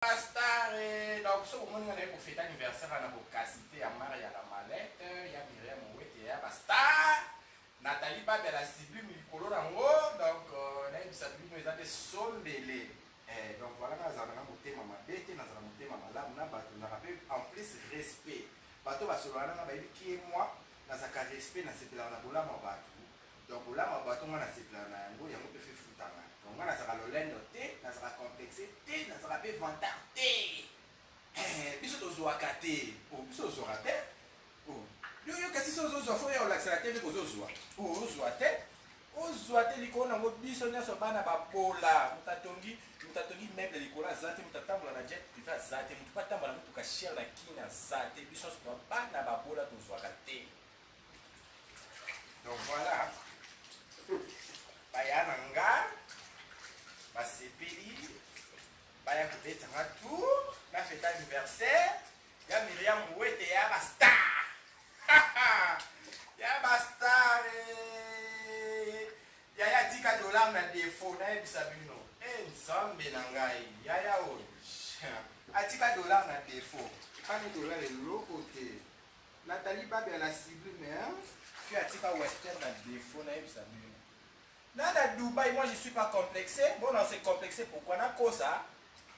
Stare, donc ce moment on est pour fêter anniversaire à la Bocasité, à Marie à la Mallette, il y a Myriam Mouette, il y a Basta, Nathalie Bab à la Sibu, Mikolo Rango, donc on a une Sabu, nous avons des sondélés. Donc voilà, nous avons monté ma bête, nous avons monté ma malade, nous avons rappelé en plus respect. Bateau va se loin, nous avons qui est moi, nous avons respect, nous avons la boula ma bateau. Donc là, ma bateau, nous avons la yango, yango peut faire foutanga. Donc moi, nous avons l'olène noté, nous avons complexé, nous avons fait vantard. Biso tozwaka te biso ozwaka te yo kasi so ozozwa fo ya olakisaka te ndenge ozozwa te likolo nango biso nyonso bana bapola moto atongi meuble likolo aza te moto atambola na jet privé aza te moto mpo atambola motuka chere na kini aza te biso nyonso bana bapola tozwaka te. Donc voilà, baya na nga basepeli baya kobetanga tour na fête anniversaire ya Myriam Mouette ya bastar ya bastar ya $10 na défaut nayebisa bino nzambe na ngai yaya oyo atika $10 na défaut kani dollar eloko te. Nathalie Babe à la Sublime puis atika western na défaut nayebisa bino. Nana Dubaï, moi je suis pas complexé. Bon, on s'est complexé pourquoi na kosa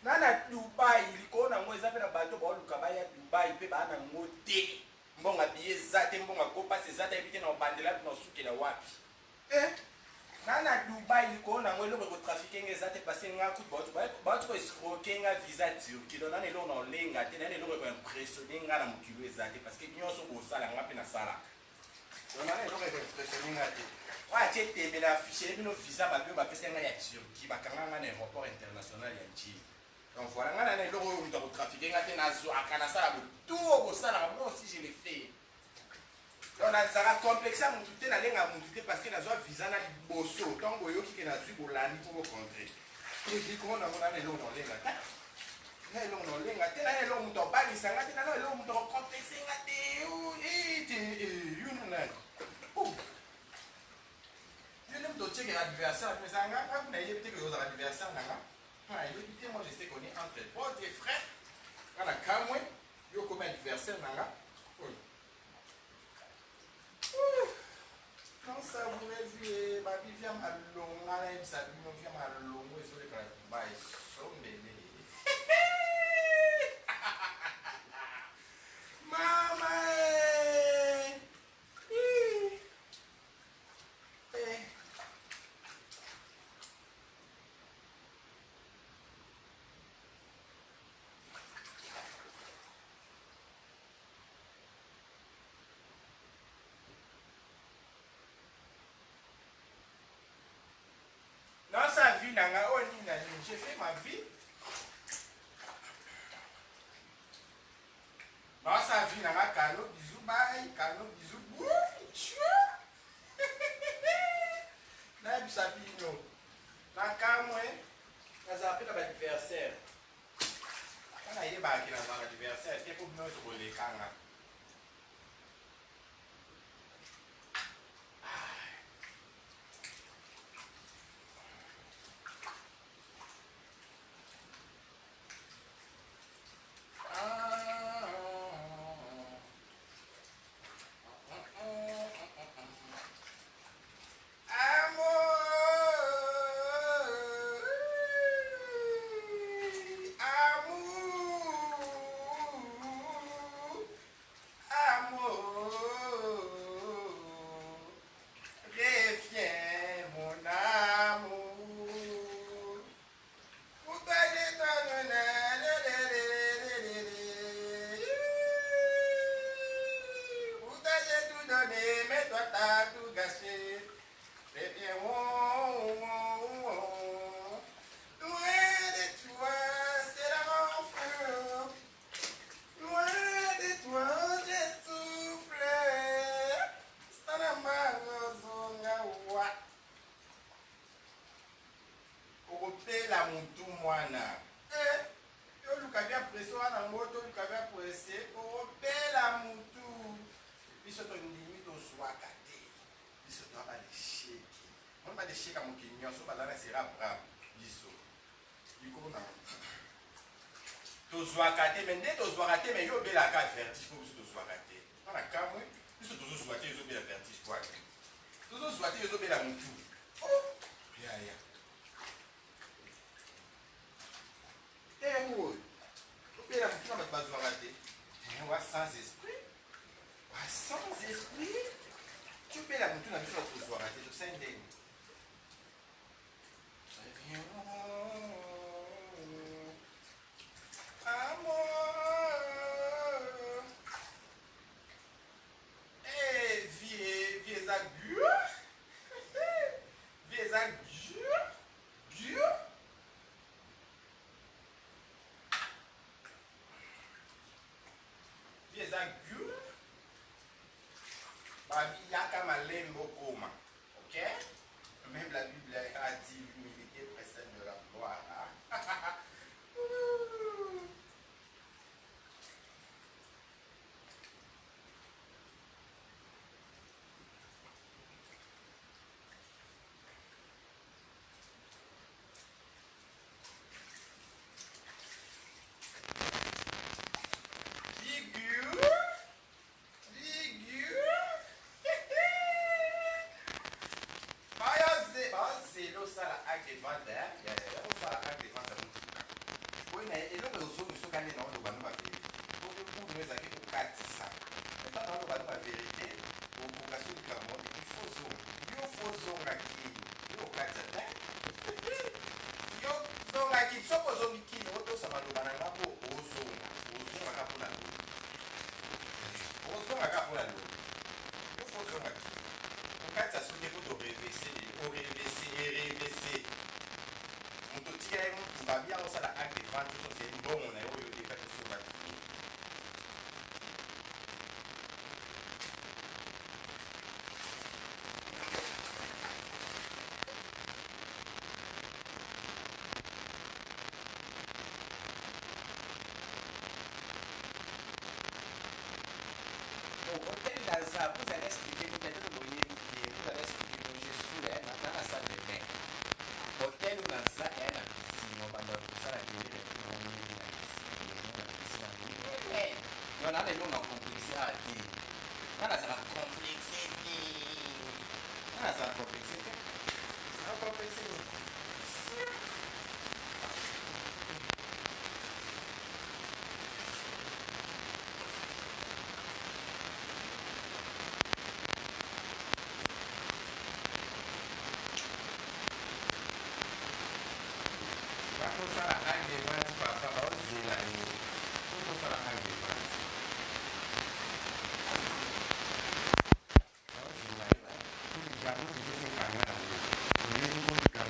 nana Dubaï liko na ngo ezape na bato ba luka ba ya Dubaï pe ba na ngo te mbonga biye zate mbonga kopa se zate ebite na bandela na suki na wapi nana Dubaï liko na ngo eloko ko trafiquer ngezate passer nga ku bato ko escroquer nga visa Turquie donc nana eloko na lenga te nana eloko ko impressionner nga na mokilo ezate parce que nyonso ko sala nga pe na sala donc nana eloko ko impressionner nga te wa tete be na afficher bino visa ba bio ba pesa nga ya Turquie ba kanga nga na aéroport international ya Njili. Donc voilà, on a un euro où on trafiqué, on a un canasa, tout au salaire, moi aussi je l'ai fait. On a un complexe à mon tout parce que nous avons visa na bosso, tant que vous qui n'a su pour l'année pour vous contrer. Et je dis qu'on a un euro dans les gars. Un euro dans les gars, un euro où on parle, il s'en a un euro où on complexe, l'adversaire, mais ça a été que l'adversaire. Moi je sais qu'on est entre potes et frères. On a Kamwe, yo comme adversaire nanga. Quand ça vous réveille, ma vie vient à longa, ça vient à longa, et sur les cas, bah ils sont mêlés. Maman! Dans sa vie, j'ai fait ma vie. Dans sa vie, Kano, bisous, bye, Kano, bisous, bouh, n'a sa vie, non. Dans le cas, moi, on a appelé l'adversaire. On a eu l'adversaire, c'est pour nous sur les canards. tozwaka te me nde tozwaka te me yobelaka vertige mpo biso tozwaka te mpona kamwe biso tozozwa te yozobela vertige po ake tozozwa te yozobela motu yaya oyo obela motu na bato bazwaka te wa sans esprit wa sans esprit tobela motu na biso na tozwaka te tosali ndenge Babiyaka malembo koma, ok? Même la Bible a dit l'humilité précède de la gloire. Vous allez expliquer, vous allez expliquer que Jésus est dans la salle de bain. Hôtel ou dans ça, il y a la piscine. On va dans ça, la piscine. On a les noms en complexité. On a la complexité. On a la complexité. La complexité.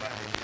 Gracias.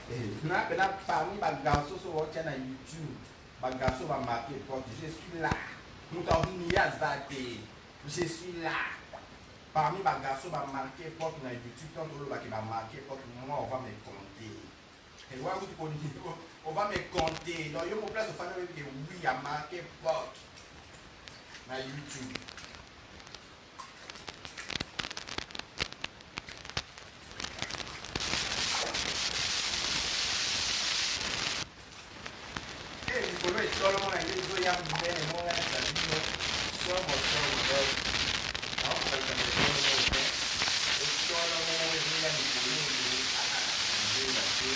Parmi les garçons sur YouTube, les garçons vont marquer porte. Je suis là. Je suis là. Parmi les garçons vont marquer porte dans YouTube, tant que va marquer porte, moi on va me compter. Et on va me compter. Donc, il y a une place où il y a oui, à marquer porte dans YouTube. Solo mo na yun so yang bene mo na sa dito so mo no ako pa ka mo no solo mo na yun yang bene mo ni na si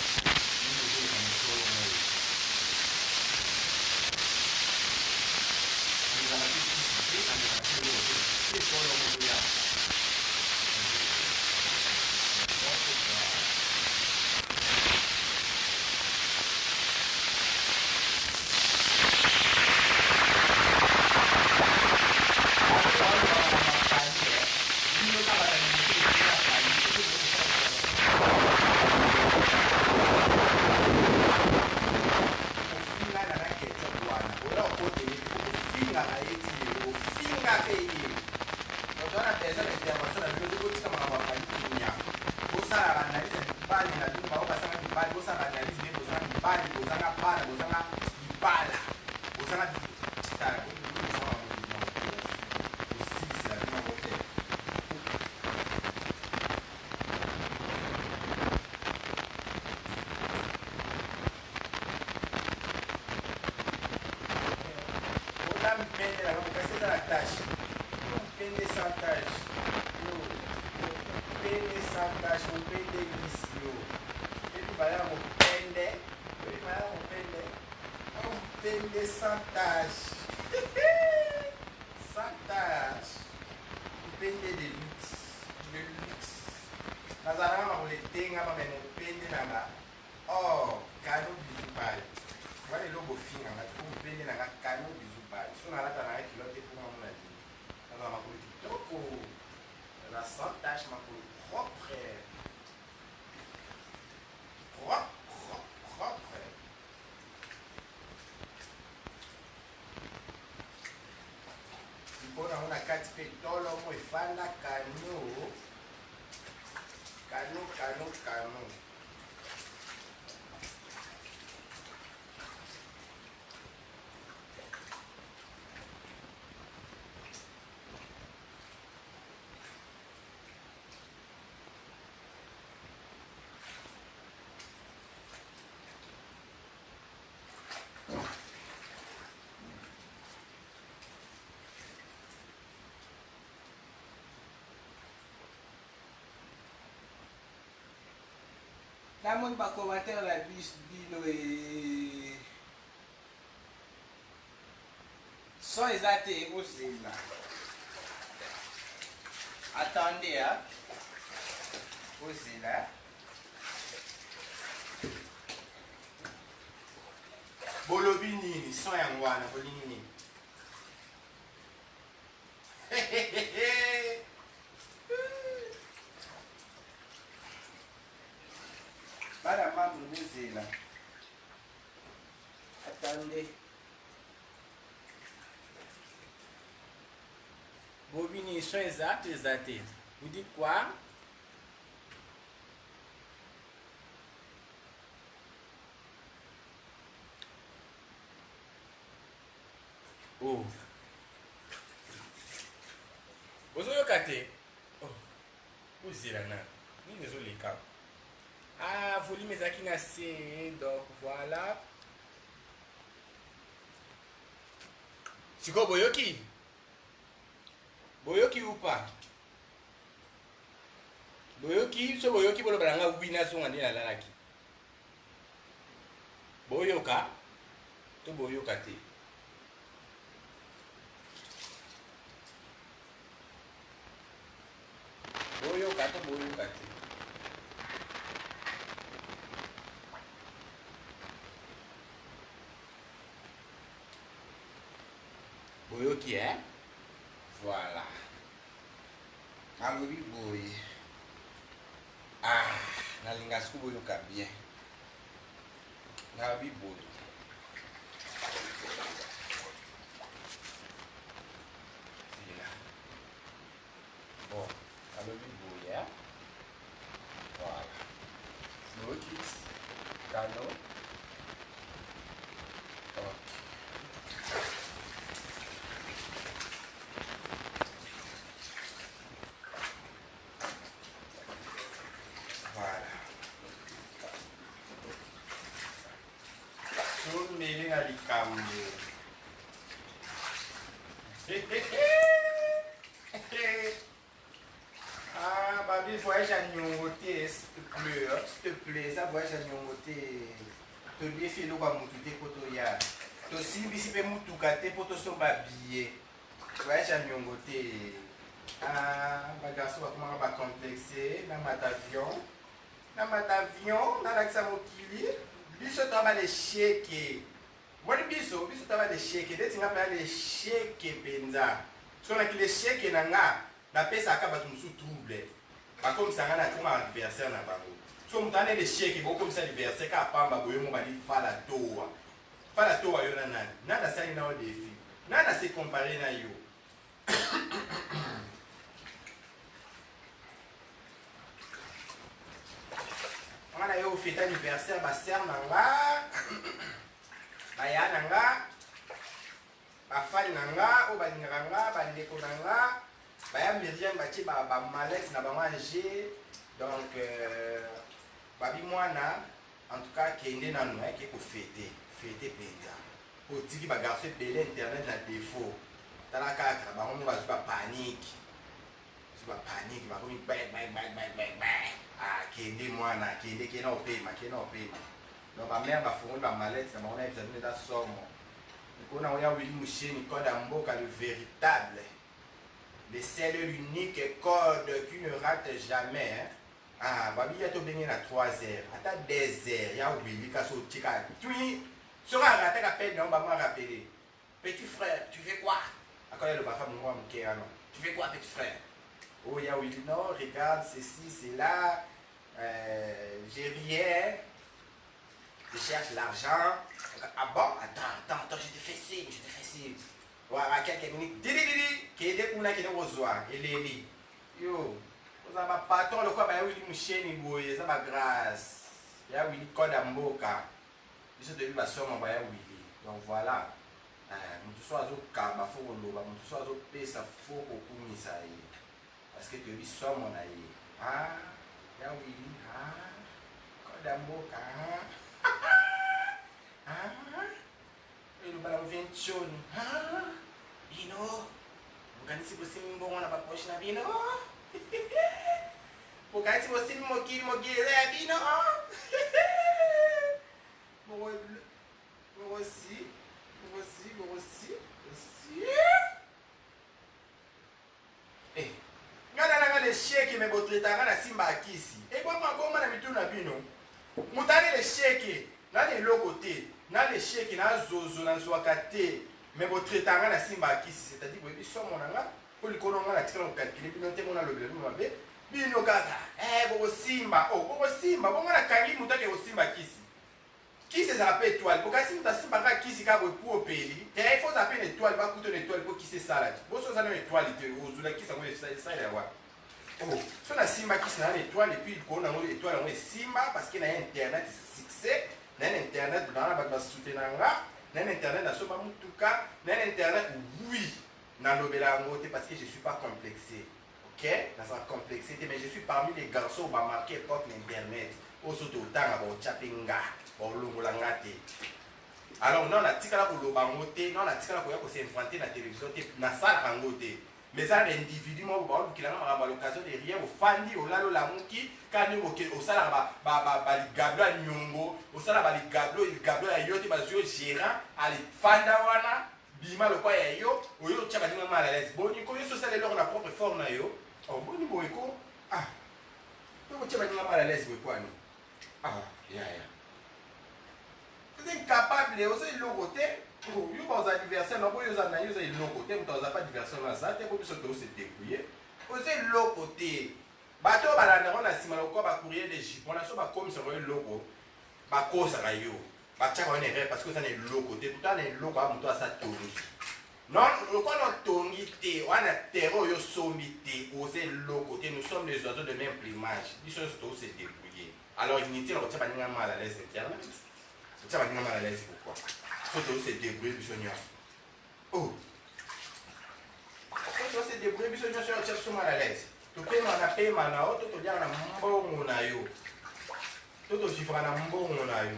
ni mo ni mo solo mo ni na ti si na na ti solo mo ya Petolo mo ifana kanu la moun pa commentaire la bis bino et son exaté aussi là. Attendez hein. Aussi là. Bolobini son yang wana bolini. Para mambo là. Attendez. Bobini sont exatos. Vous dites quoi? Oh. Vous avez caté? Oh. Vous êtes là. Ni désolé quand. Ah, volume ezaki na se, donc voilà. Siko boyoki? Boyoki ou pas? Boyoki, so boyoki bolo balanga wina so ngandi na lalaki. Boyoka? To boyoka te. Boyoka to boyoka te. Boyoki hein? Voilà. Alobi boy. Ah, nalinga siku boyoka bien. na biboy. Bon, alors biboy, hein? Voilà. Notice, canon. Meaning a likambo. Ah, babi, voyage à Nyongote, s'il te plaît, ça voyage à Nyongote. To bien fait l'eau, bah, moutouté, poto ya. To si, bisi, pe moutoukate, poto son babillé. Voyage à Nyongote. Ah, bah, garçon, comment on va complexer, dans ma avion. Dans ma avion, dans l'accent mokili. Biso taba le shake. Wani biso taba le shake. Deti nga pa le shake penza. So na ki le shake na nga na pesa aka batu msu trouble. Ba comme ça nga na kuma anniversaire na bango. So mutane le shake bo comme ça anniversaire ka pamba boyo mo bali fala toa. Fala toa yo na nani. Nada sai na o défi. Nada se comparer na yo. On a eu fête anniversaire ba sœur nanga ba ya nanga ba fali nanga o ba nganga ba ndeko nanga ba ya Myriam ba ti ba Malex na ba manger donc ba bi mwana en tout cas kende na no ke ko fêter penza o tiki ba garçon belé internet na défaut tala kaka ba on va ba panique ba komi bang ah kende mwana kende kena opema donc ba mère ba fongoli ba mallette na mona examiner da somo ikona oya wili musheni code mboka le véritable le seul l'unique code qui ne rate jamais hein? Ah babi ya to bengi na 3h ata 2h ya wili ka so tika tui sera raté ka peine on va me rappeler petit frère tu fais quoi akoya le baka mo mkea no tu fais quoi petit frère. Oh, il y a oui, non, regarde, ceci, c'est là, j'ai rien, je cherche l'argent. Ah bon, attends, je te fais ci. Voilà, quelques minutes, qui est des qui est rosoir, et les yo, vous avez un patron, le quoi, bah oui, il moucheni boye, ça va grâce. Il y a oui, code amboka, je suis devenu ma somme, bah oui, donc voilà. Nous sommes au cas, bah faut le bah, nous sommes au pays, ça faut beaucoup mis ça y. Parce que tu vis sur mon aïe. Ah, ya oui, ah, Kodamboka, ah, et le ballon vient de chaud. Ah, Bino, vous gagnez si vous êtes bon, on a pas poche na Bino. Vous gagnez si vous êtes moquille, Bino. Vous aussi. Eh. Ngana le shake me botreta na simba akisi e boma na mitu na bino mutani le shake na le lokote na le shake na zozo na zwakate me botreta na simba akisi c'est-à-dire que biso monanga ko likono ngana tikala ko calculer bino te mona lobelo mabe bino kaka bo simba bo ngana kangi mutake bo simba akisi kisi za pe étoile pour kasi muta simba ka kisi ka bo pour peli il faut appeler étoile ba kuto étoile pour kisi salade bo so za na étoile te ozula kisa mo ça ya wa. Oh, so na simba kisi na étoile et puis ko na mo étoile on simba parce que na internet succès na internet dans la ba soutenanga na internet na so ba mutuka na internet oui na lobela ngote parce que je suis pas complexé. OK? Na ça complexé mais je suis parmi les garçons ba marqué époque l'internet. Au soto tanga ba chapinga ba longola te. Alors non la tikala ko loba ngote non la tikala ko ya ko s'inventer na télévision te na sala ngote. Mais ça l'individu mo ba lu kilanga ma l'occasion de rien au fandi au lalo la muki kani ko au sala ba ligablo a nyongo au sala ba ligablo ya yote ba zo gérant ali fanda wana bima lo kwa ya yo oyo tshaba dinga mala les boni ko yo so sala leur na propre forme na yo oh boni boyko ah to tshaba dinga mala les boyko ani ah ya vous êtes incapable aux logoté pour vos anniversaires non vous en avez aux logoté vous n'avez pas d'anniversaire dans ça vous se débrouiller aux logoté bateau balana on a sima ko ba courrier de Japon na so ba comme sur le logo ba kosa rayo batiaka wana erreur parce que oza na eloko te totala na eloko aya moto asa tongi non lokola otongi te wana terre oyo osombi te oza eloko te nous sommes les oiseaux de même plumage biso nyonso tose débrouiller alors inutile na kotia baninga mal à l'aise internet kotia baninga mal à l'aise pourquoi so tose débrouiller biso nyonso oh so tose débrouiller biso nyonso otia biso mal à l'aise topema na pema na o to toliaka na mbongo na yo to tozivaka na mbongo na yo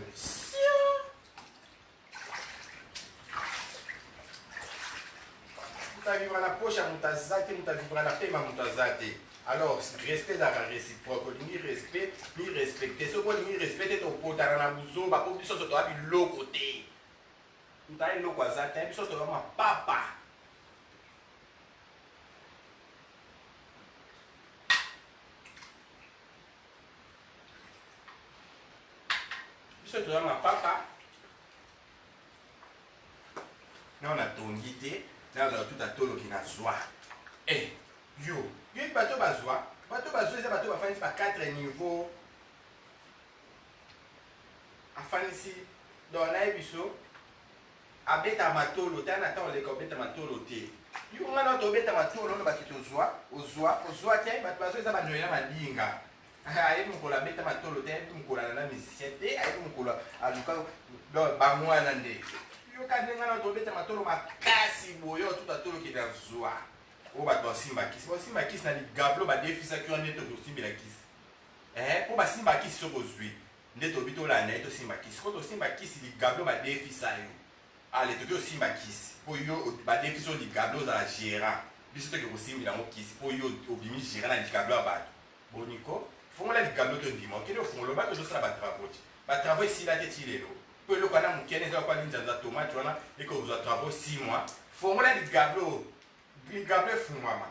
vivre na poche ya moto aza te moto avivra na pema moto aza te alors respect ezalaka réciproque olingi respect mirespecte soki olingi respect te tokotana na buzoba mpo biso so toya biloko te moto aya eloko aza te biso toya mapapa biso toya mapapa na onatongi te na tout atoloki na zwa yo yoki bato bazwa eza bato bafandisi ba 4 niveau afandisi donc nayebi biso abeta matolo te ana ntango oleka obeta matolo te yo nga na tobeta matolo ono bakiti ozwa te bato bazo eza banoyela malinga ayebi mokolo abeta matolo te ayebi mokolo alala musicien te ayebi mokolo aluka bamwana nde yoka ndenge wana tobeta matolo makasi boye oyo tuta toloki na zwa oyo bato basimba kisi basimba kisi na ligablo badefisaki wana nde tokosimbela kisi mpo basimba kisi soki ozwi nde tobi tolanda ye tosimba kisi po tosimba kisi ligablo badefisa yo ale toki osimba kisi mpo yo badefisa oyo ligablo ozala gérant biso toki kosimbela yango kisi mpo yo obimi gérant na ligablo ya bato boniko fongola ligablo tondima okende ofongola bato ozosala batravau ti batravau esila te ti lelo mpo eloko wana mokene eza kwa linzanza tomate wana ekozwa travaux 6 mois fongola ligablo efungwama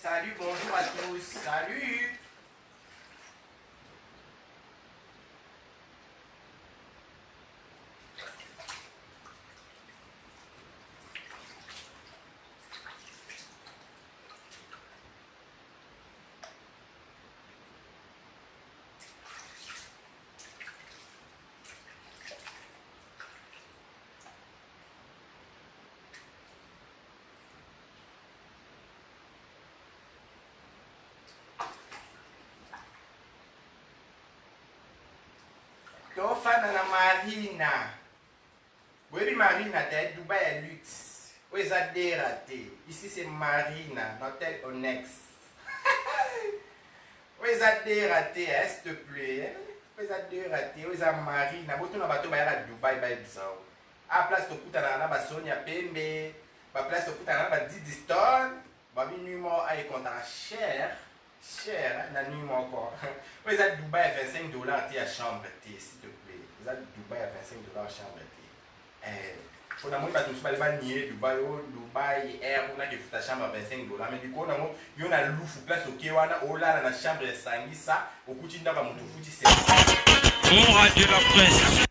Salut, bonjour à tous, salut. Tofana na Marina. Oui, Marina, t'es Dubaï à luxe. Oui, ça dératé. Ici, c'est Marina, l'hôtel Onex. Oui, ça dératé, s'il te plaît. Oui, ça dératé. Oui, ça Marina. Bon, tu n'as pas tout à Dubaï, bah, bizarre. À place de Koutana, bah, Sonia Pembe. Bah, place de Koutana, bah, Didi Stone. Bah, minimum, à contrat cher. Cher, na nuit encore. Oui, ça Dubaï à 25 $, tu as chambre, s'il te plaît. Ça Dubaï à 25 $ chambre, on a pas tous les nier Dubaï Air, on a qui fait ta chambre à 25 $. Mais du coup, on a un louf place au Kewana, au là, dans la chambre de Sangisa, au Koutinda, va mon foutu, c'est. On radio la presse.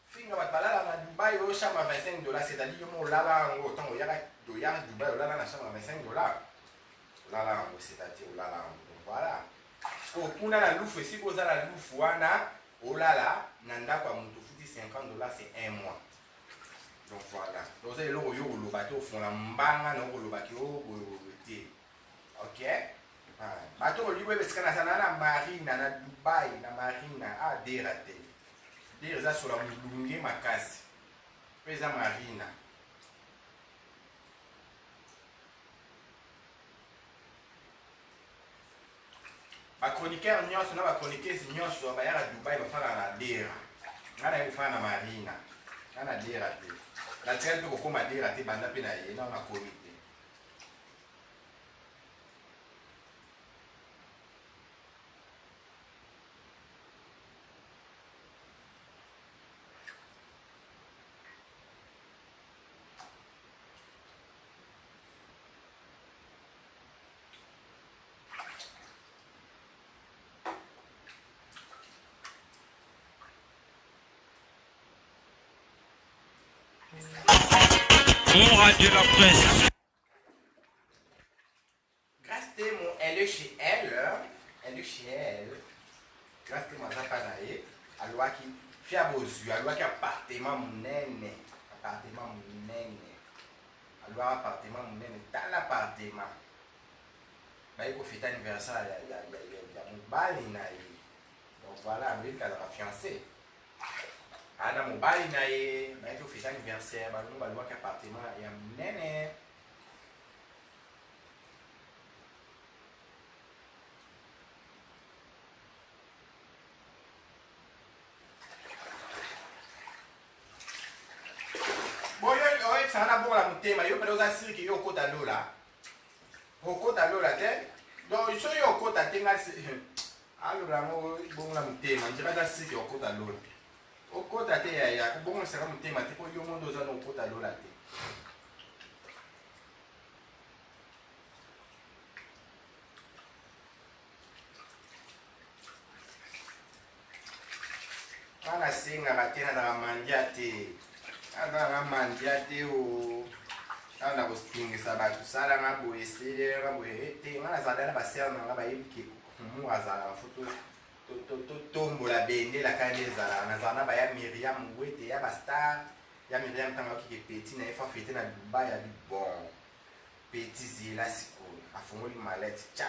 Finga va là à Dubaï, au chambre à 25 $, c'est-à-dire que là, autant au Yara, Dubaï, au là, dans la chambre à 25 $. Là, c'est-à-dire là, voilà. Pour la louf, si vous avez la louf, oh là là, nanda kwa mtu futi 50 $, c'est 1 mois. Donc voilà. Donc vous avez le royo au bateau font la mbanga non au bateau au thé. OK? Bateau libre parce que na marina na Dubaï na marina a dératé. Déjà sur la mulunge makasi. Pesa marina. Ba chroniqueur nyonso na ba chroniqueuse nyonso ba ya Dubaï ba fana na dera. Ngana yo fana marina. Ngana dera te. La tienne peut kokoma dera te banda pe na ye na na komite. On radio la presse. Grâce à mon elle est chez elle, grâce à mon appareil, alors qui fait à vos yeux, alors qui appartement monene, alors appartement monene, dans l'appartement. Bah, il faut faire anniversaire, il y a mon bal, donc voilà, lui, il a fiancé. Ana mobile na ye, bah, il faut faire anniversaire, bah, nous, alors qui appartement, il y a monene. Sana bon la mutema yo pele oza siri ki yo kota lola. Okota lola te. Donc so yo kota tenga se alo la mo bon la mutema njira da siri ki okota lola. Okota te ya bon sera mutema te ko yo mondo za no kota lola te. Ana singa batena na mandia te. Ana mandia te o ana kostingisa bato sala nga boye esele nga boye te nga nazala na basere na nga bayebi ke mu azala foto tombola bendela kandi ezala nazala na baya Miriam Ngwete ya bastar ya Miriam ntango akike peti na ye fa fete na Dubai ya bon peti zila sikoyo afungoli malete cha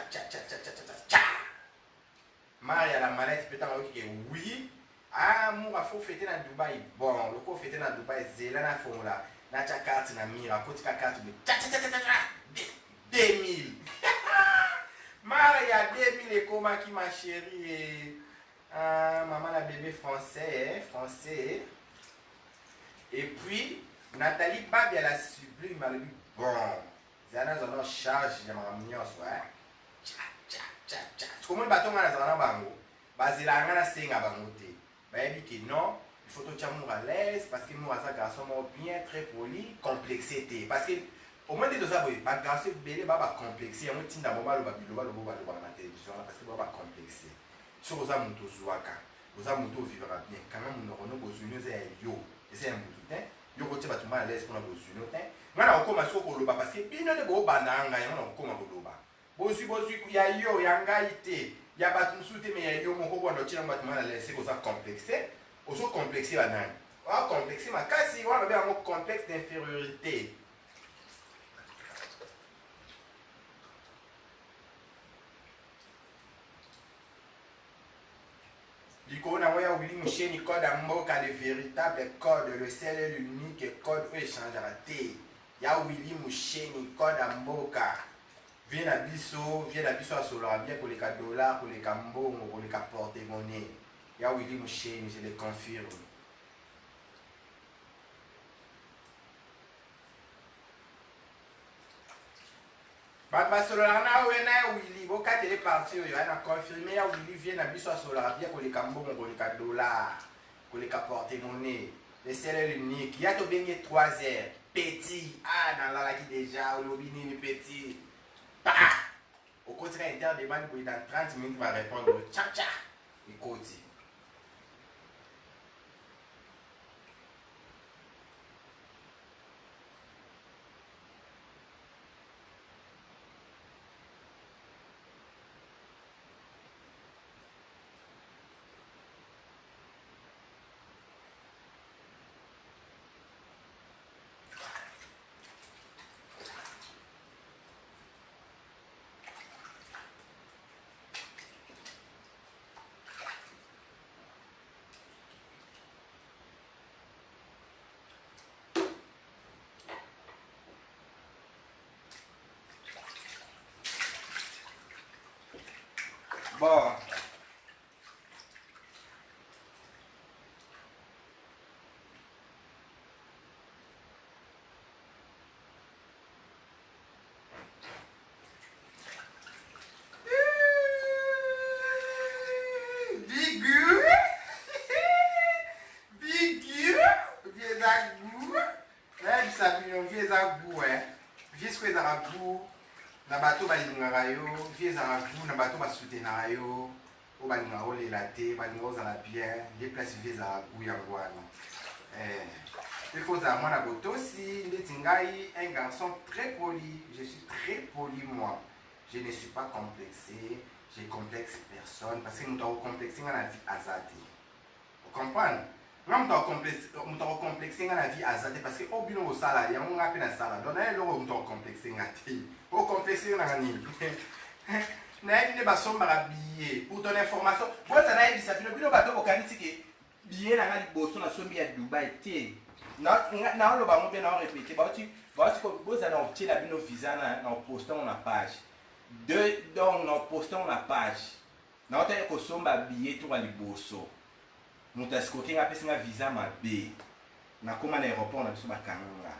Maria la malete pe ntango akike oui mu afo fete na Dubai bon loko fete na Dubai zela na fongola na cha carte na mira koti ka carte de 2000 Maria 2000 et comment qui ma chérie maman la bébé français et puis Nathalie Babi la sublime elle dit bon zana zana charge ya mamnyos ouais cha comment le bâton na zana bango bazela ngana senga bango te bayebi ki non. Il faut que tu sois à l'aise parce que moi, un garçon bien très poli, complexé. Parce que au moins, tu dois un garçon bien complexé. Il y a un moment où tu vas la télévision parce que tu vas complexé. Si vous avez un moto zouaka, vous avez un moto vivra bien. Quand même, nous avons besoin de yo. C'est un moto. Yo, tu vas te mettre à l'aise pour nous besoin. Maintenant, on commence à faire parce que il y a des gros bananga, on commence à faire. Bosu, il y a yo, il y a un gars, il y a pas de souté, mais il y a yo, mon copain, on tient à l'aise, c'est pour ça complexé. Aussi complexé la nani. Complexé ma kasi on a un complexe d'infériorité. Diko na waya Willy Moucheni code à Mboka le véritable code, le seul et l'unique code où échangera té. Ya Willy Moucheni code à Mboka. Viens à biso à Solara bien pour les $, pour les cambons, pour les porte-monnaie. Ya Willy Moucheni, je le confirme. Bah Solara na Willy, vos quatre les partis, il a confirmé ya Willy vient à biso à Solara bien pour les cambons, pour les $, pour les porte-monnaie. Le seul et l'unique. Il y a tout bien 3 heures. Petit, dans la qui déjà, au lobby petit. Au côté interdébat, dans 30 minutes, va répondre tcha. Écoute. Bon. Na bato balingaka yo vie ezalaka vous na bato basoutenaka yo oyo balingaka olela te balingaka ozala bien nde place vie ezalaka goût yango wana Il faut avoir la beauté aussi. Un garçon très poli. Je suis très poli, moi. Je ne suis pas complexé. Je complexe personne. Parce que nous avons complexé dans la vie azati. Vous comprenez? Nous avons complexé dans la vie azati. Parce que au bout de salade, il y a un peu de salade. Donc, nous avons complexé dans la vie. Vous complexé dans la vie. Naïf ne va pas billet pour ton information. Vous avez dit ça, puis le bateau au Canada, billet dans les bossons à Sombi à Dubaï. Non, le ballon bien répété. Vous avez obtenu la visa dans postant la page. Donc, nous postons la page. Nous avons un billet pour les bossons. Nous avons un visa ma B. Nous avons un aéroport dans le Canada.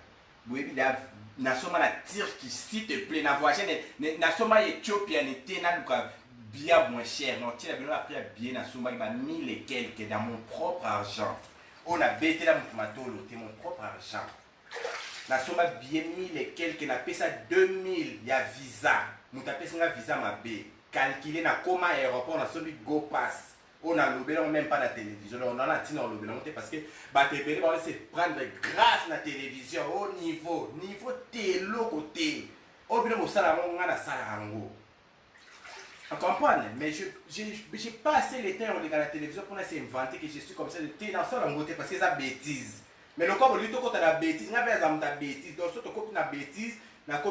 Vous avez nasoma la Turquie, s'il te plaît, na voyage, nasoma Éthiopie, n'était bien moins cher. Non, tu as bien appris à bien nasoma, il m'a mis les quelques dans mon propre argent. On a bêté dans mon matolo, c'est mon propre argent. Nasoma bien mis les quelques, n'a payé ça 2000, il y a visa. Nous t'as payé ça visa ma B. Calculé na comment aéroport, na sobi go pass. On a lobé même pas la télévision. On a tiré dans lobé parce que BATP va se prendre grâce à la télévision au niveau télo côté. Au bout de ça, on a la salle. Vous comprenez? Mais j'ai pas assez le temps de la télévision pour s'inventer que je suis comme ça. Je dans ça parce que c'est une bêtise. Mais le corps, lui, tu as la bêtise. Il y a des bêtises. Donc, si tu as la bêtise, tu as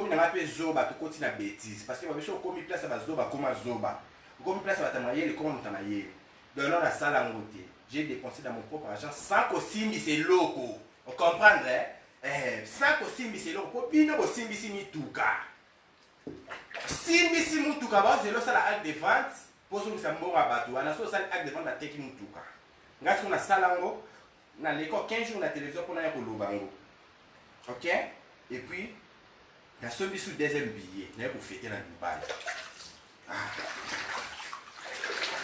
zoba, tu continues la bêtise. Parce que si tu as place à zoba, comme zoba. Tu as place à tamayer, comme tamayer. Donc là, la salle en côté. J'ai dépensé dans mon propre argent sans que Simbi c'est loco. Vous comprenez? Sans que Simbi c'est loco. Puis nous, Simbi c'est Mituka. Simbi c'est Mituka. C'est là, ça l'acte de vente. Pour ceux qui sont bons à bateau. On a ça l'acte de vente, la tech Mituka. Grâce à la salle en haut, on a l'école 15 jours la télévision pour aller au Lobango. Ok? Et puis, il y a celui sous deuxième billet. On est pour fêter dans Dubaï.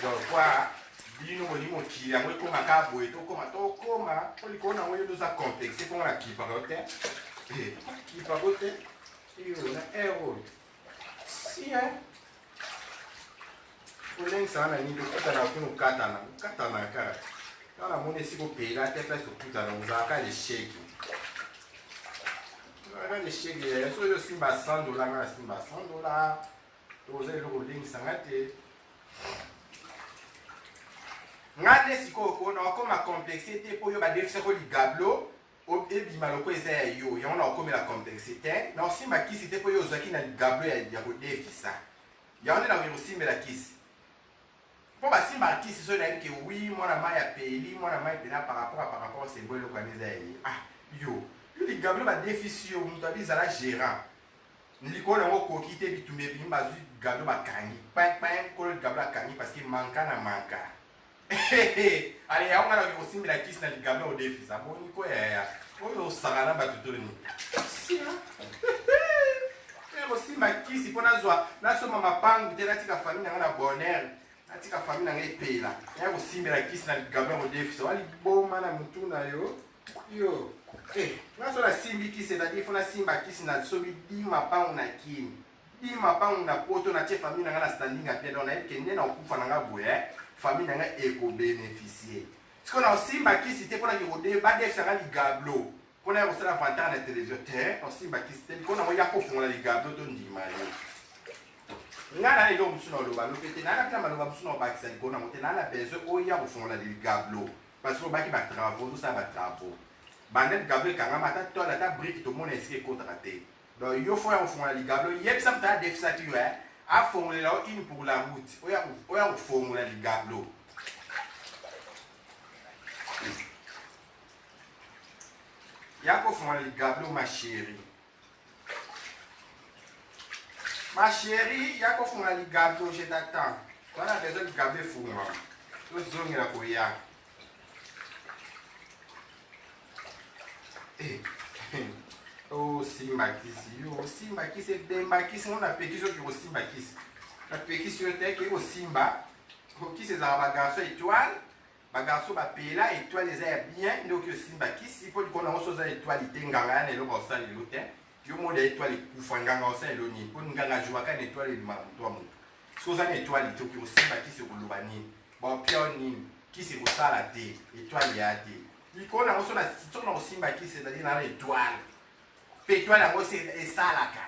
Donc, quoi? Bino moni mokili yango ekoma ka boye tokoma olikona oyo toza complexe mpo na kiparote kiparote iyo na ero si olengisa wana nini tokutana kuna okatana kaka tala moni esika opela te place tokutana ozalaka lesheki ozalaka lesheki so oyosimba $100 nga nasimba $100 toza eloko olengisanga te ngane siko ko na ko ma complexité pour yo ba défisé ko ligablo o ebima loko eza ya yo ya ona ko la complexité na osimba kisi te po yo zaki na ligablo ya ko défisa ya ona na yo simba la kisi po ba simba kisi so na ke oui mona ma ya peli mona ma pena par rapport c'est bon loko eza ya yo ligablo ba défisio mutabi za la gérant niliko na ko kite bitumbe bimba zu gablo ba kangi pa ko ligablo kangi parce que manka na manka. Allez, on a aussi mis la kiss dans le gamin au défi. Ça bon, Nico, on s'en a battu tout le monde. Si, aussi ma kiss, il faut la joie. Là, sur ma panne, tu as la famille dans la bonheur. La famille dans les pays là. Il y a aussi mis la kiss dans le gamin au défi. Ça va, les beaux man à moutou na yo. Là, sur la simbi kiss, c'est-à-dire, il faut la simba kiss dans le sobi, dit ma panne na kim. Dit ma panne na poto na famille dans la standing à pied dans la qui n'est pas au coup fananga boué. Famille n'a pas bénéficié. Ce qu'on a aussi marqué, c'était pour la débat des gens qui gablo. Pour la aussi la vente à la télévision. Aussi marqué, c'était qu'on a eu à confondre les gablo de Ndimari. N'a les hommes sur le ballon. Peut-être n'a pas mal de sur le bac. C'est qu'on a monté dans la besoin où il y a au fond les gablo. Parce que le bac il va travaux, nous ça va travaux. Bandel gablo quand on a toi la brique tout le monde est essayé contracté. Donc il faut au fond les gablo. Il y a ça peut être déficit tu es. A formuler là une pour la route. On a formuler les gablo. Il y a quoi formuler les gablo ma chérie. Ma chérie, il y a quoi formuler les gablo je t'attends. On a besoin de gablo pour moi. Tout zone la koya. Oh, Simba Kisi, Demba Kisi, on a péqué sur le Simba Kisi. On a péqué sur le terre qui est au Simba. Qui c'est un garçon étoile. Un garçon va payer là, étoile les airs bien. Donc, Simba Kisi, il faut qu'on a reçu une étoile, il y a un étoile, il y a un étoile. Il y a une étoile, il faut un garçon, il y a une étoile. Il y a une étoile, il y a une étoile, il y a Simba Kisi au Lubani. Bon, puis on qui c'est pour ça la thé, étoile il y a thé. likolo nango soki na kosimbaki c'est-à-dire na étoile mpe étoile yango esalaka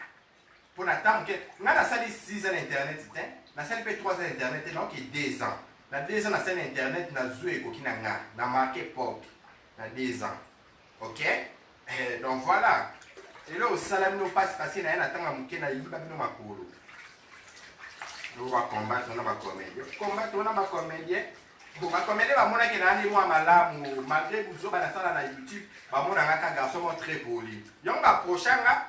mpona ntango moke ngai nasali 6 ans na internet te nasali mpe 3 ans na internet te naoki 2 ans na 2 ans nasali na internet nazwi ekoki na nga na marke époque na 2 ans ok donc voilà elo osala bino mpasi kasi na ye na ntango ya moke nayiba bino makolo bakombattre na bacomédie combattre na bacomédie bacomédie bamonaki nani mwa malamu malgré buzoba nasala na youtube bamonanga ka garçon mo très poli yango baprochanga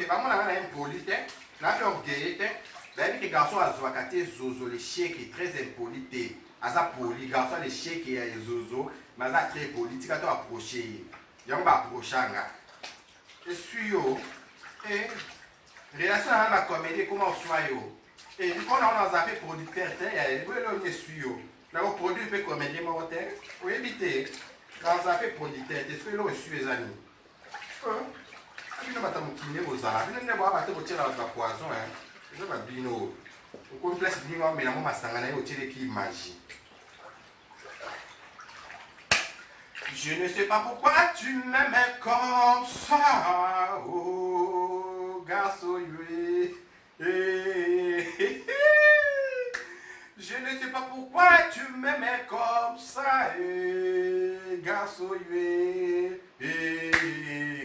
bamonanga na ye mpoli te na mpe orgueille te bayebi ke garçon azwaka te zozo lesheke très impoli te aza poli garçon lesheke ya zozo mais aza très poli tika to approche ye yango baprochanga esui yo relation na bacomédie ekoma oswa yo mpona wana aza mpe producteur te elelo esui yo nakoproduire mpe comédie moko te oyebi te naza mpe producteur te soki eloko esui eza nini bino bato mokili nde bozala bino nde boya bate kotiela bato bapoison eza babino okomi place bininga omela mo masanga na ye otieleki magie. Je ne sais pas pourquoi tu m'aimais comme ça, oh garçon, je ne sais pas pourquoi tu m'aimais comme ça, garçon,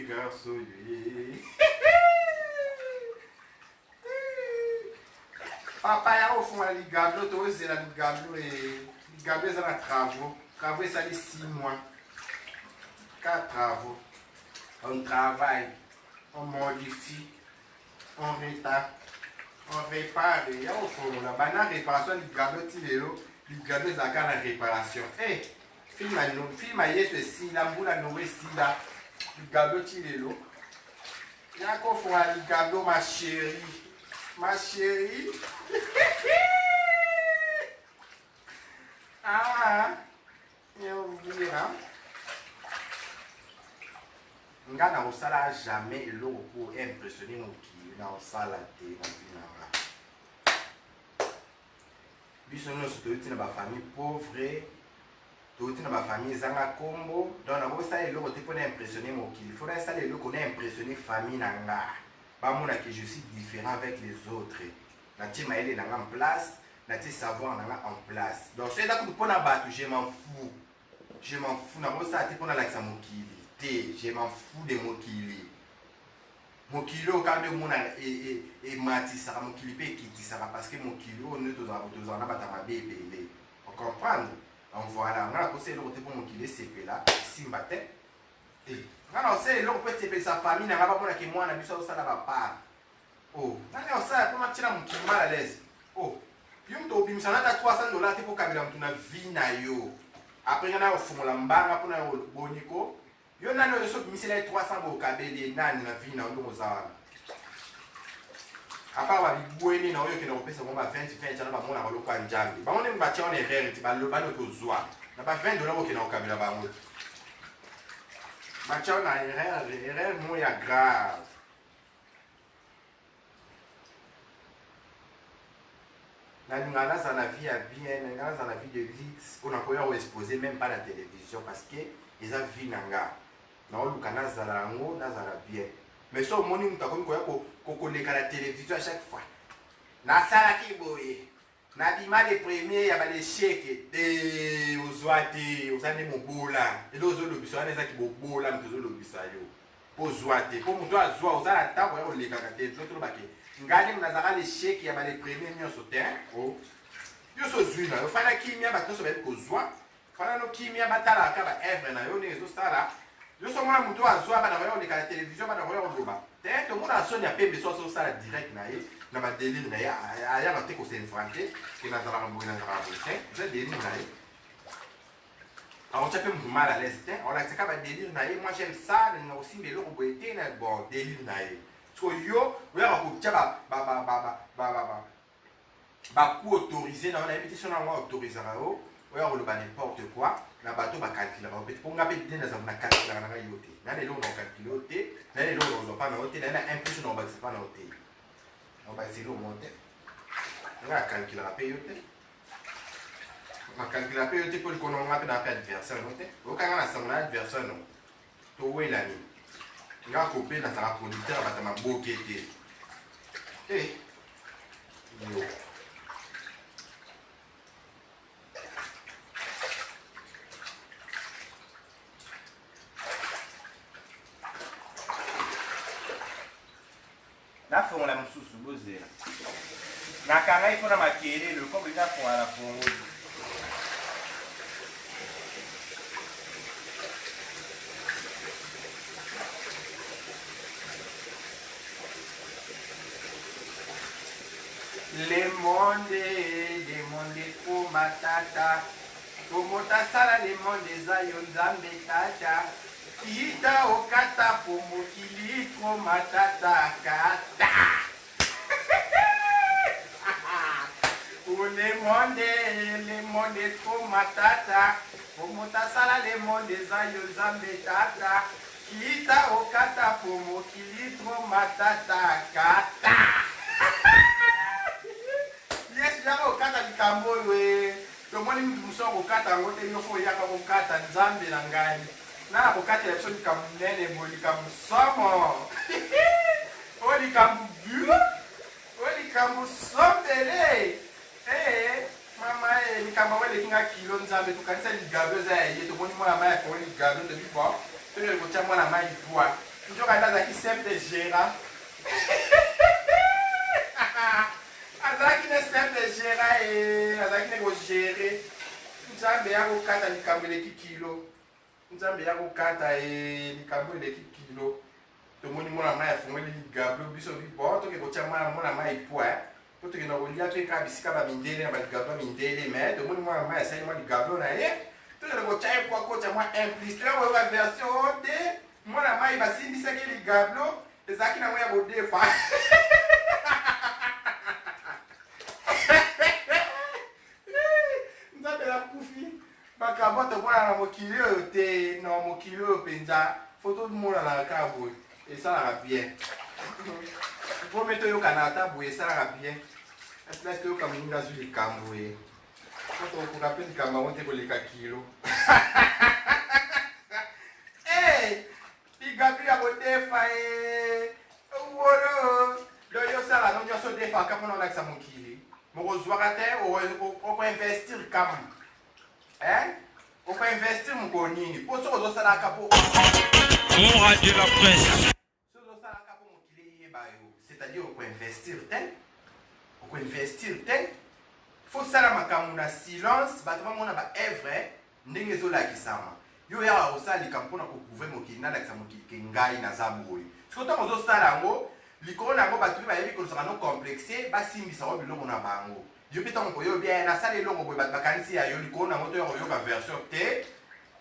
garçon, papa ya au fond les gablo to zela les gablo eza na travaux ça les 6 mois 4 travaux on travaille on modifie on répare on répare ya au fond la bana réparation les gablo ti lelo les gablo za ka na réparation film yesu esi la mbula nowe si la les gablo ti lelo ya ko fond les gablo ma chérie. Ma chérie. Ah, on verra. Nga na osala jamais eloko pour impressionner mokili na osala te na binanga. Biso nyonso toyuti na bafamille pauvre, toyuti na bafamille ezanga kombo, donc na osala eloko te mpona impressionner mokili. Fona esala eloko na impressionner famille na nga. Bamona que je suis différent avec les autres. Nati maele nanga en place, nati savoir nanga en place. Donc c'est là que pour na battu, je m'en fous. Je m'en fous. Na bosa ati pona laksa mokili. Te, je m'en fous de mokili. Mokili au cas de mona et mati sara mokili pe kiti sara parce que mokili on ne tozana batama bébé. On comprend. Donc voilà, on a posé le côté pour mokili c'est là, simbate. Ngana ose eloko pe tepe sa famille nanga bapona ke mwana biso osala bapart nani osala po matila mokili mal à l'aise yo mto obimisa nata $300 te po kabela mtu na vie na yo après ngana ofungola mbanga mpona boniko yo nani oyo so obimisela ye 300 bokabeli nani na vie na yo ndongo oza apart babibweni na oyo okende kopesa bango ba 20 ana bamona baloko ya njambe bango ndenge batia wana erreur ti balobani okozwa na ba $20 okende kokabela bango Mathieu na erreur mo ya grave. Na ngana za la vie ya bien, ngana za la vie de luxe, on a koya exposer même pas la télévision parce que ils a vie nanga. Na olu kana za la ngo na za la bien. Mais so moni mutakomi koya ko leka la télévision à chaque fois. Na sala ki boye. Na bima de premier ya ba l'échec de ozwate osane mobola elo zo lobisa wana ezaki bobola mtozo lobisa yo pozwate ko muto azwa ozala tango ya oleka kate toto bake ngani mnazaka l'échec ya ba les premier nyonso te yo so zwina yo fana kimia ba toso ba kozwa fana no kimia batala ka ba evre na yo ne zo sala yo so mona muto azwa ba na yo oleka la télévision ba na yo oloba te to mona soni ya pembe so sala direct na ye na ba délire na ya aya na te ko se enfranter que na zala mbona na ba te je délire na ye alors tu peux mal à l'aise on a ça ba délire na ye moi j'aime ça na aussi mais le boité na bon délire na ye so yo ya ko tia ba ku autoriser na on a invitation na moi autoriser na yo oya ko ba n'importe quoi na bato ba calculer ba peut ponga pe dina za na calculer na yote na le long na calculer te na le long na pas na yote na impression na ba c'est pas na yote on va essayer de monter on va calculer la paye yote makalkula mpe yo te mpo likolo nga mpe na mpe adversaire no te okanga na sango na adversaire no towelani nga kope nazala producteur bata maboke te yo nafongola mosusu bozela nakanga mpona makelelo kombe nafongola na fongoli le monde ko matata tomota sala le monde eza yo nzambe tata kita okata po mokili ko matata kata le monde ko matata tomota sala le monde eza yo nzambe tata kita okata po mokili ko matata kata yes yako okata likambo oyo tomoni mutu mosu akokata yango te yo fo oyaka kokata nzambe na ngai na kokatela biso likambo munene boye likambo somo oyo likambo bu oyo likambo sombele mama likambo yango elekinga kilo nzambe tokanisa ligablo eza ya ye tomoni mwana mai afongo ligablo ndebi bo toyo kotia mwana mai pwa nzoka nde azalaki simple gera azalaki ne simple gera azalaki ne kogere nzambe ya kokata likambo eleki kilo nzambe ya kokata likambo eleki kilo tomoni mwana mai afungoli ligablo biso bibo toke kotia mwana mai pwa po tokenda kolia toyeka bisika bamindele na baligablo mindele me tomoni mwana mai asali mwa ligablo na ye tokenda kotia ye kwa kotya mwa implice toya koyoka version te mwana mai basimbisaki ligablo ezalaki nango ya bodefa nzambe nakufi makambo tomonana na mokili oyo te na mokili oyo mpenza fo tomonana kaka boye esalaka bien po me toyokana ata boye esalaka bien place toyoka moninga azwi likambo ye po tokoka mpe likambo yango te koleka kilo ligabi ya kodefa wolo loyo osala no nyonso odefaka mpona olakisa mokili mokozwaka te okoinvestir kama okoinvestir moko nini mpo soki ozosalaka mpo On radio la presse. soki ozosalaka mpo mokili eyeba yo c'est-à-dire okoinvestir te fo sala makambo na silence bato bamona baevre ndenge ezolakisama yo yaka kosala likambo mpona kocouvre mokili nalakisa mokili ke ngai naza boye soki ntango ozosala yango likolo na yango bato mpe bayebi kolosaka no complexe basimbisa ngo biloko na bango yo mpe ntango koyobi nasala elongo boye bato bakanisi ya yo likolo na yango toya koyoka version te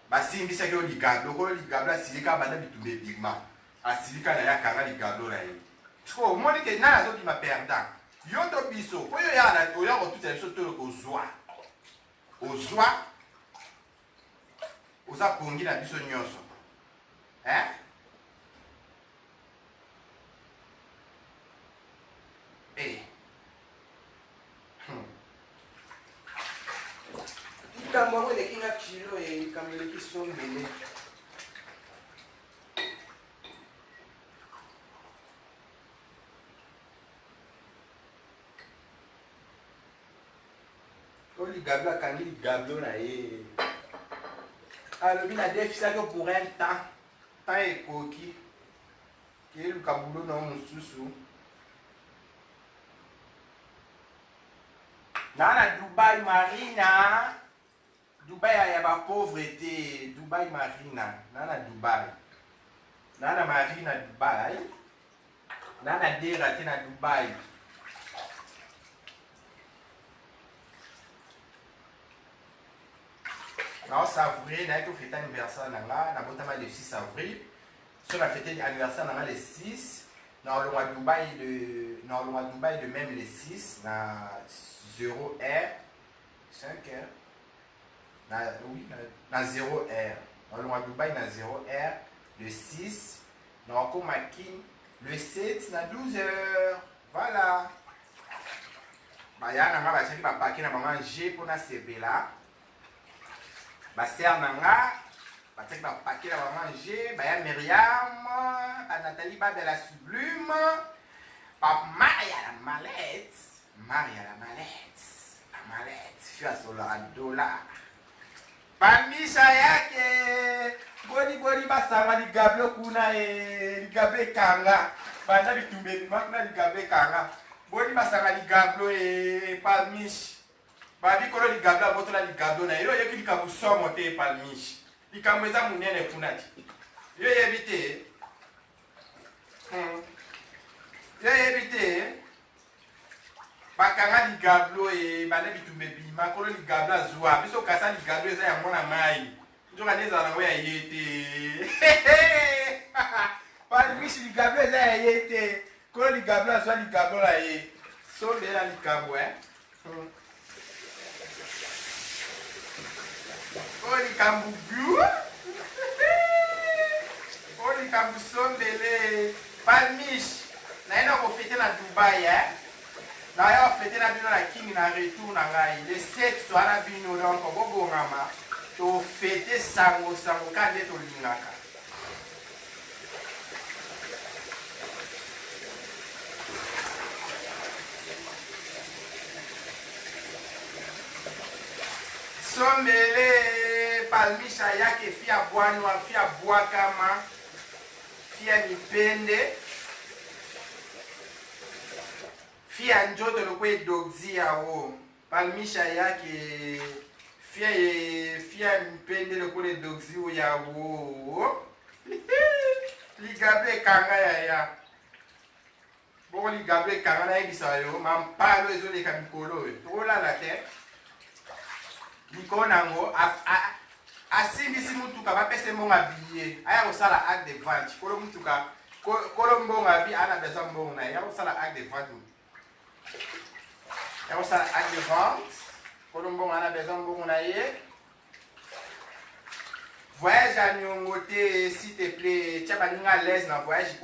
basimbisaki yo ligablo kolo ligablo asilika banda bitumba ebima asilika na ye akanga ligablo na ye siko omoni ke nani azobima perdant yo to biso po yo oya kotutela biso to ozwa oza pongi na biso nyonso likambo yango eleki nga kilo likambo eleki sombele oyo ligablo akangi ligablo na ye alobi na defisaki pour un temps ekoki keyeluka bulo na yo mosusu naa na Dubai Marina Dubai ya bapauvre te Dubai Marina naa na Dubai naa na Marina Dubai naa na dera te na Dubai nao savourer naye tofete anniversaire na nga nabotama le 6 avril so na fete anniversaire na nga le 6 naolongwa Dubai de même le 6 na 0h 5h na 0h naolongwa Dubai na 0h le 6 naokoma King le 7 na 12h voilà baya na nga batiaki bapake na bango nge mpona sepela Baser Nanga, Batek ba paquet la manger, Baya Myriam, Nathalie Babel la Sublime, Maria la mallette, fia sur la dollar. Pamisha yake, boni basanga ligablo kuna ligabe kanga, banda bitumbe makna ligabe kanga, boni basanga ligablo palmish. Babi kolo ligabla boto la ligablo na yo yeki likabusomo te palmish. Likamweza munene kunati. Yo yebite. Yo yebite. Bakanga ligablo bana bitumbe bima kolo ligabla zuwa. Biso kasa ligablo eza ya mona mai. Njoka neza na ya yete. Palmish ligablo eza ya yete. Kolo ligablo zuwa ligablo la ye. So bela ligablo Oli kambugu, oli kambusombele, palmish. Na ina ko fete na Dubai Na ya fete na bino na King na retour na ngai. Le 7 to ana bino donc bobo ngama. To fete sango kande to lingaka. Sombele palmisha yake fia bwanwa fia bwakama fia mipende fia njoto lokwe dogzi yawo palmisha yake fia mipende lokwe dogzi yawo ligabe kanga ya bon ligabe kanga na ebisa yo mampalo ezoleka mikolo tolala te Nikonango asimbisi mutuka bapese mbonga biye aya kosala acte de vente kolo mutuka kolo mbonga bi ana besoin mbonga na ya kosala acte de vente ya kosala acte de vente kolo mbonga ana besoin mbonga na ye voyage à Nyongote s'il te plaît tia baninga à l'aise na voyage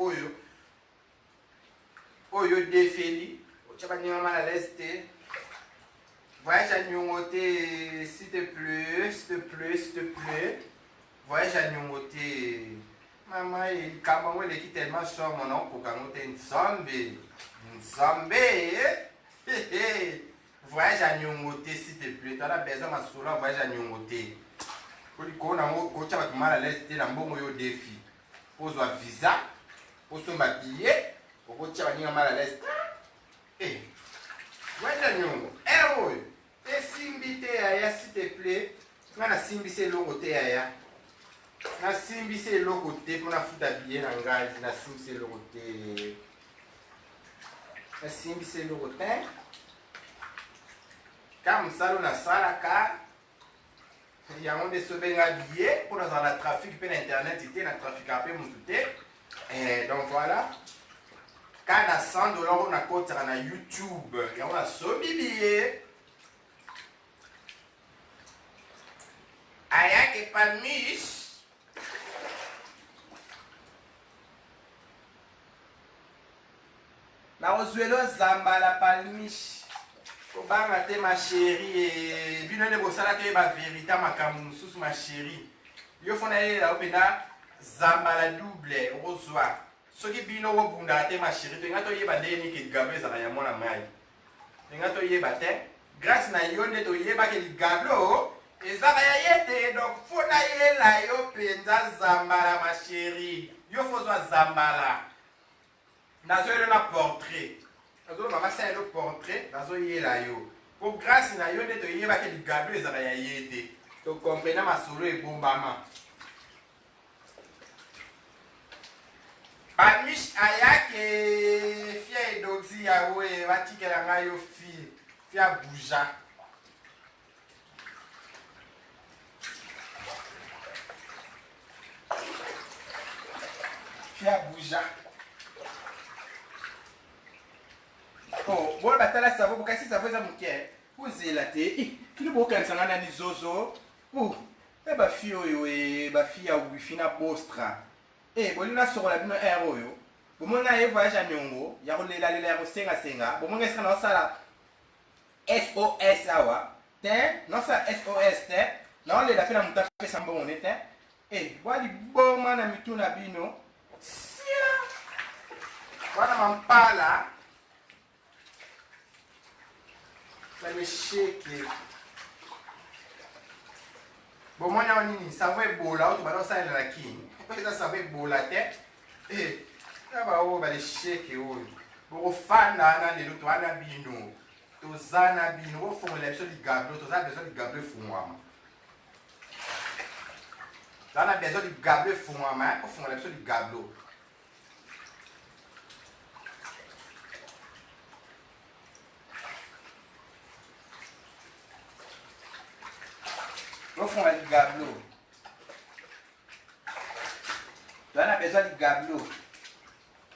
oyo defeli tia baninga mal à l'aise te Voyage à Nyongote, s'il te plaît. Voyage à Nyongote. Maman, il kamangwe le qui tellement sort mon nom pour kangote Nzambe. Voyage à Nyongote, s'il te plaît. Tu as besoin de ma voyage à Nyongote. Pour lui qu'on a un mal à l'aise, c'est un bon défi. Pose un visa, pose un billet, pour que tu aies un mal à l'aise. Voyage à Nyongote. Simbi te aya s'il te plaît. Na simbi se logo te aya. Na simbi se logo te pour na futa billet na ngai. Na simbi se logo te. Na simbi se logo te. Comme ça na sala ka. Ya onde sobe nga billet pour dans la trafic pe na internet ite na trafic pe mututé. Donc voilà. Quand na $100 on a côté na YouTube. Ya on a sobi billet. Ayake palmish na ozuelo zamba la palmish kobanga te ma chérie bino ne bosala te ba vérité makambo mususu ma chérie yo fona la openda zamba la double ozwa soki bino obunda te ma chérie to ngato yeba ndeni ke gablo za ya mona mai ngato yeba te grâce na yo nde to yeba ke gablo ezaka ya yete donc fona yela yo penza zambala ma chérie yo fozwa zambala nazo yelo na portrait nazo mama sa yelo portrait nazo yela yo pour grâce na yo nde to yeba ke ligablo ezaka ya yete to comprendre masolo ebombama Palmish ayake fia edoxi yawe batikela nga yo fia bouja Bouja. Oh, bon, batala savo, parce que ça fait ça mon cœur. Vous êtes là, tu ne peux pas s'en aller zozo. Oh, eh bah fille yo, bah fille a wifi na postra. Eh, bon, na sur la bino aéro yo. Bon, mon na voyage à Nyongo, ya ko lela lela senga. Bon, mon est-ce qu'on a ça là? SOS awa. Te, non ça SOS te. Na on les a fait la montagne sans bon honnête. Eh, voilà bon man à mitou na bino. Voilà mon pala. Ça me shake. Bon moi na nini, ça va beau là, tu vas dans ça la king. Ça va beau la tête. Eh, ça va o ba le shake o. Bo fanda na le to ana bino. To zana bino, o fond la so di gablo, to za besoin di gablo fumama. Là, on a besoin du gablo fumama, au fond, on a besoin du gablo. Au fond, on a du gablo. Là, on a besoin du gablo.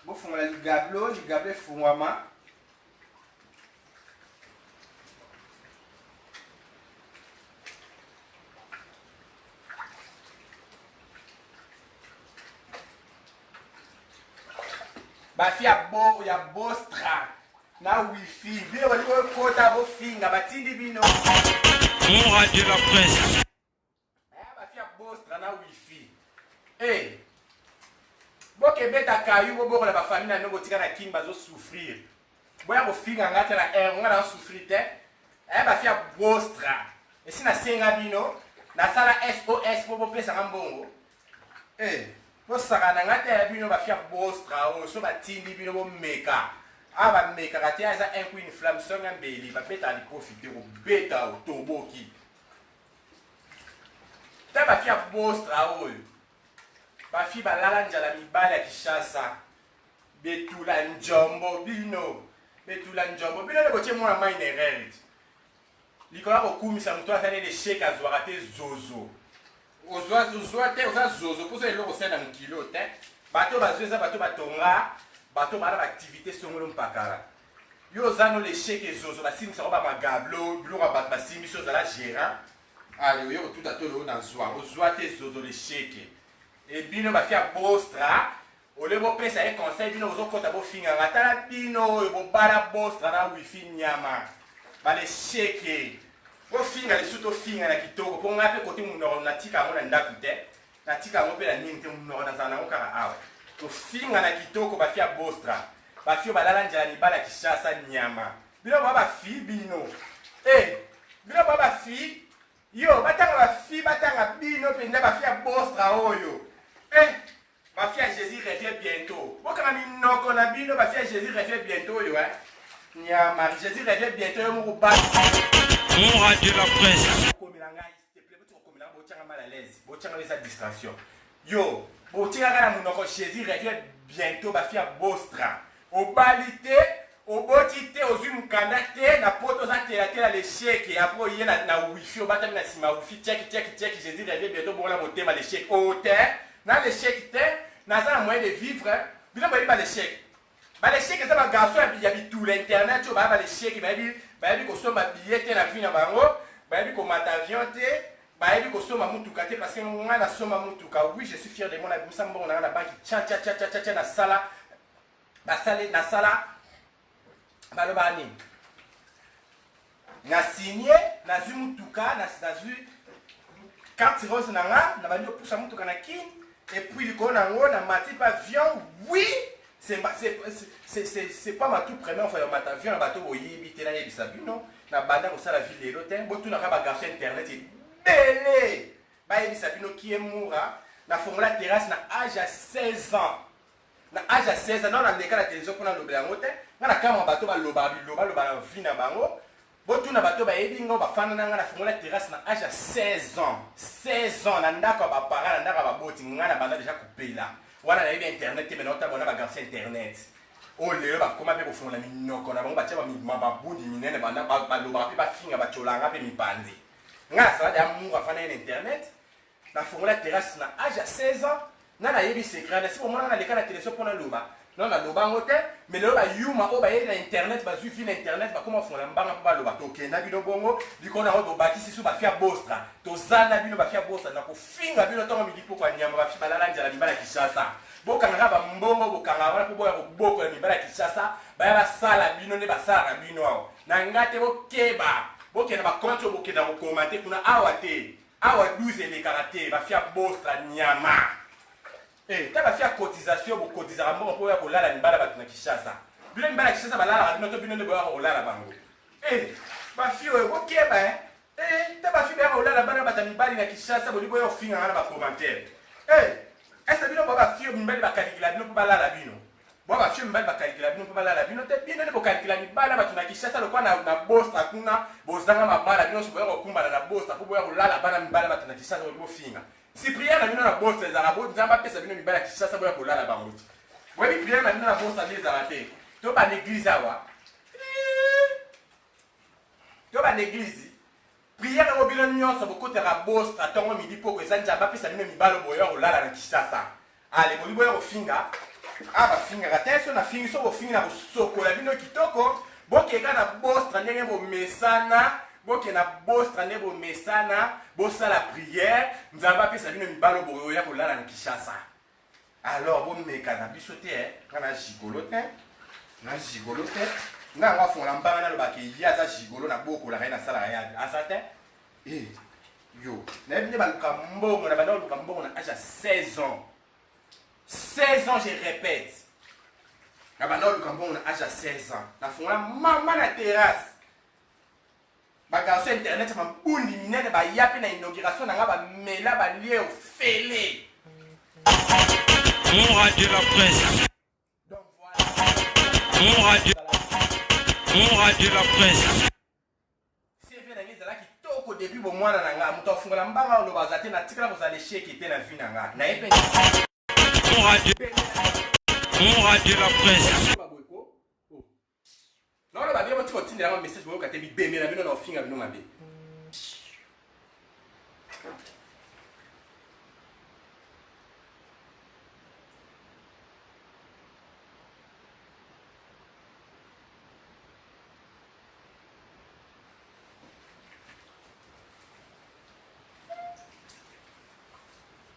Au fond, on a du gablo fumama. Bafia bo ya bostra na wifi bino bali ko kota bo finga batindi bino Mon radio la presse. Bafia bostra na wifi boke beta kayu bo la ba famille na ngo tika na king bazo souffrir boya bo finga ngata na nga na souffrir te bafia bostra esi na senga bino na sala SOS bo pesa ngambongo bo sakana ngata ya bino bafia bostra o so batindi bino bo meka aba meka kati aza un queen flamme songa mbeli ba beta li profiter ko beta o toboki ta bafia bostra o bafi balala njala mibale ya Kishasa betula njombo bino le botie mwana mai nereld likola ko kumisa mtu afane le shake azwaka te zozo ozwa te oza zozo pour ça eloko sena mokilo te bato bazweza bato batonga bato bana baactivité songolo mpakala yo ozano le sheke zozo basimisako bamagablo biloko bato basimisi ozala gérant ale oyo kotuta to leo na zwa ozwa te zozo le sheke ebino bafia bostra ole bopesa ye conseil bino ozokota bofinganga tala bino oyo bobala bostra na wifi nyama bale sheke bofinga lisusu tofinga na kitoko mpo ngai mpe kote munoko natika yango na ndako te natika yango mpe na nini te munoko nazala nango kaka awa tofinga na kitoko bafia bostra bafio balala njala mibala ya Kishasa nyama bino ba bafi bino bino ba bafi yo batanga bafi batanga bino mpenza bafia bostra oyo bafia Jésus revient bientôt bokanga minoko na bino bafia Jésus revient bientôt oyo nyama Jésus revient bientôt yo moko ba Mon radio la presse. Distraction. Yo, Jésus revient bientôt, bafia bostra. Au balité, au botité, aux umkandate, na poto za tela l'échec et après il y a na wifi, au batami na sima wifi, check, Jésus revient bientôt, bon la montée, l'échec. Au terre, na l'échec, na ça moyen de vivre, bien ba l'échec. Ba l'échec, ça va garçon, il y a tout l'internet, tu vas l'échec, bayebi kosomba billet te na vie na bango bayebi komata avion te bayebi kosomba mutuka te parce que nga na soma mutuka oui je suis fier de mon abimisa mbongo na na banki tcha na sala basale na sala baloba nini na signé na zwi mutuka na zwi carte rose na nga na bandi opusa mutuka na kini et puis likolo nango na mati pa avion oui. C'est pas ma toute première fois que avion na bato boyibi te na yebisa bino na banda kosala ville lelo te botunaka bagarso internet ebele bayebisa bino kie mura na fongola terrasse na âge ya 16 ans na âge ya 16 ans na ndeka na télévision mpona lobela yango te nga na kama bato balobaka biloba na vi na bango botuna bato bayebi ngo bafanda na nga na fongola terrasse na âge ya 16 ans na ndako ya bapara na ndako ya baboti nga na banda deja kopela wana na yebi internet te mena otabona bagarso internet oyo lelo bakoma mpe kofungola minoko na bango batia babundi minene balobaka mpe bafinga batyolanga mpe mipanzi nga na salade ya mungu afanda ye na internet nafongola terrasse na age ya 16 ans nga nayebi secret nasi bomona nga leka na télévision mpona loba non naloba yango te mais lelo bayuma oyo bayebi na internet bazwi vi na internet bakoma bafungola mbanga mpo baloba tokenda bino bongo likolo nango tobakisi su bafia bostra tozanda bino bafia bostra na kofinga bino ntongo milipoko ya nyama bafi balala njala mibala ya Kishasa bokangaka bambongo bokanga wana mpo boya koboko ya mibala ya Kishasa baya basala bino nde basalaka bino awa na nga te bokeba bokenda bakonte oyo bokenda kokoma te kuna awa te awa 12 elekaka te bafia bostra nyama ta bafia cotisation bokotizaka mbongo mpo ya kolala mibala bato na Kinshasa bino mibala ya Kinshasa balalaka bino to bino nde boyaka kolala bango bafi oyo bokeba ta bafi boyaka kolala bana bata mibali na Kinshasa boli boya kofinga nga na bacommentaire ese bino boya bafi mibali bakalikila bino mpo balala bino boya bafi mibali bakalikila bino mpo balala bino te bino nde bokalikila mibala bato na Kinshasa lokwa na bosta kuna bozanga mabala bino so boya kokumbana na bosta mpo boya kolala bana mibala bato na Kinshasa boli bofinga si prière na bino na bosta ezala bo nzamba apesa bino mibala ya Kinshasa boya kolala bango ti boyebi prière na bino na bosta nde ezala te to baneglize awa to baneglize prière oyo bino nyonso bokotaka bosta ntongo midi poko eza nzamba apesa bino mibala boya kolala na Kinshasa ale boli boya kofinga bafingaka te so na fingi so bofingi na kosokola bino kitoko bokeka na bosta ndenge bomesana boke na bostra nde bomesana bosala prière nzambe apesa bino mibalo boya kolala na Kinshasa alors bomeka na biso te nga na jigolo te nga nga fongola mbanga nalobaka ye aza jigolo na bokolaka ye nasalaka ye asa te yo nayebi nde baluka mbongo na banda baluka mbongo na age ya 16 ans 16 ans je répète na banda baluka mbongo na age ya 16 ans nafongola mama na terrasse bagarso internet mabundi minene baya mpe na inauguration na nga bamela balie ofele Mon radio la presse. donc voilà Mon radio la presse. cv na nga ezala kitoko depuis bomwana na nga moto afungola mbanga oloba aza te natikala kozala esheke te na vie na nga naye mpe Mon radio la presse. non ba bien moti kotindela ma message boyoka te bibembe na bino na ofinga bino mabe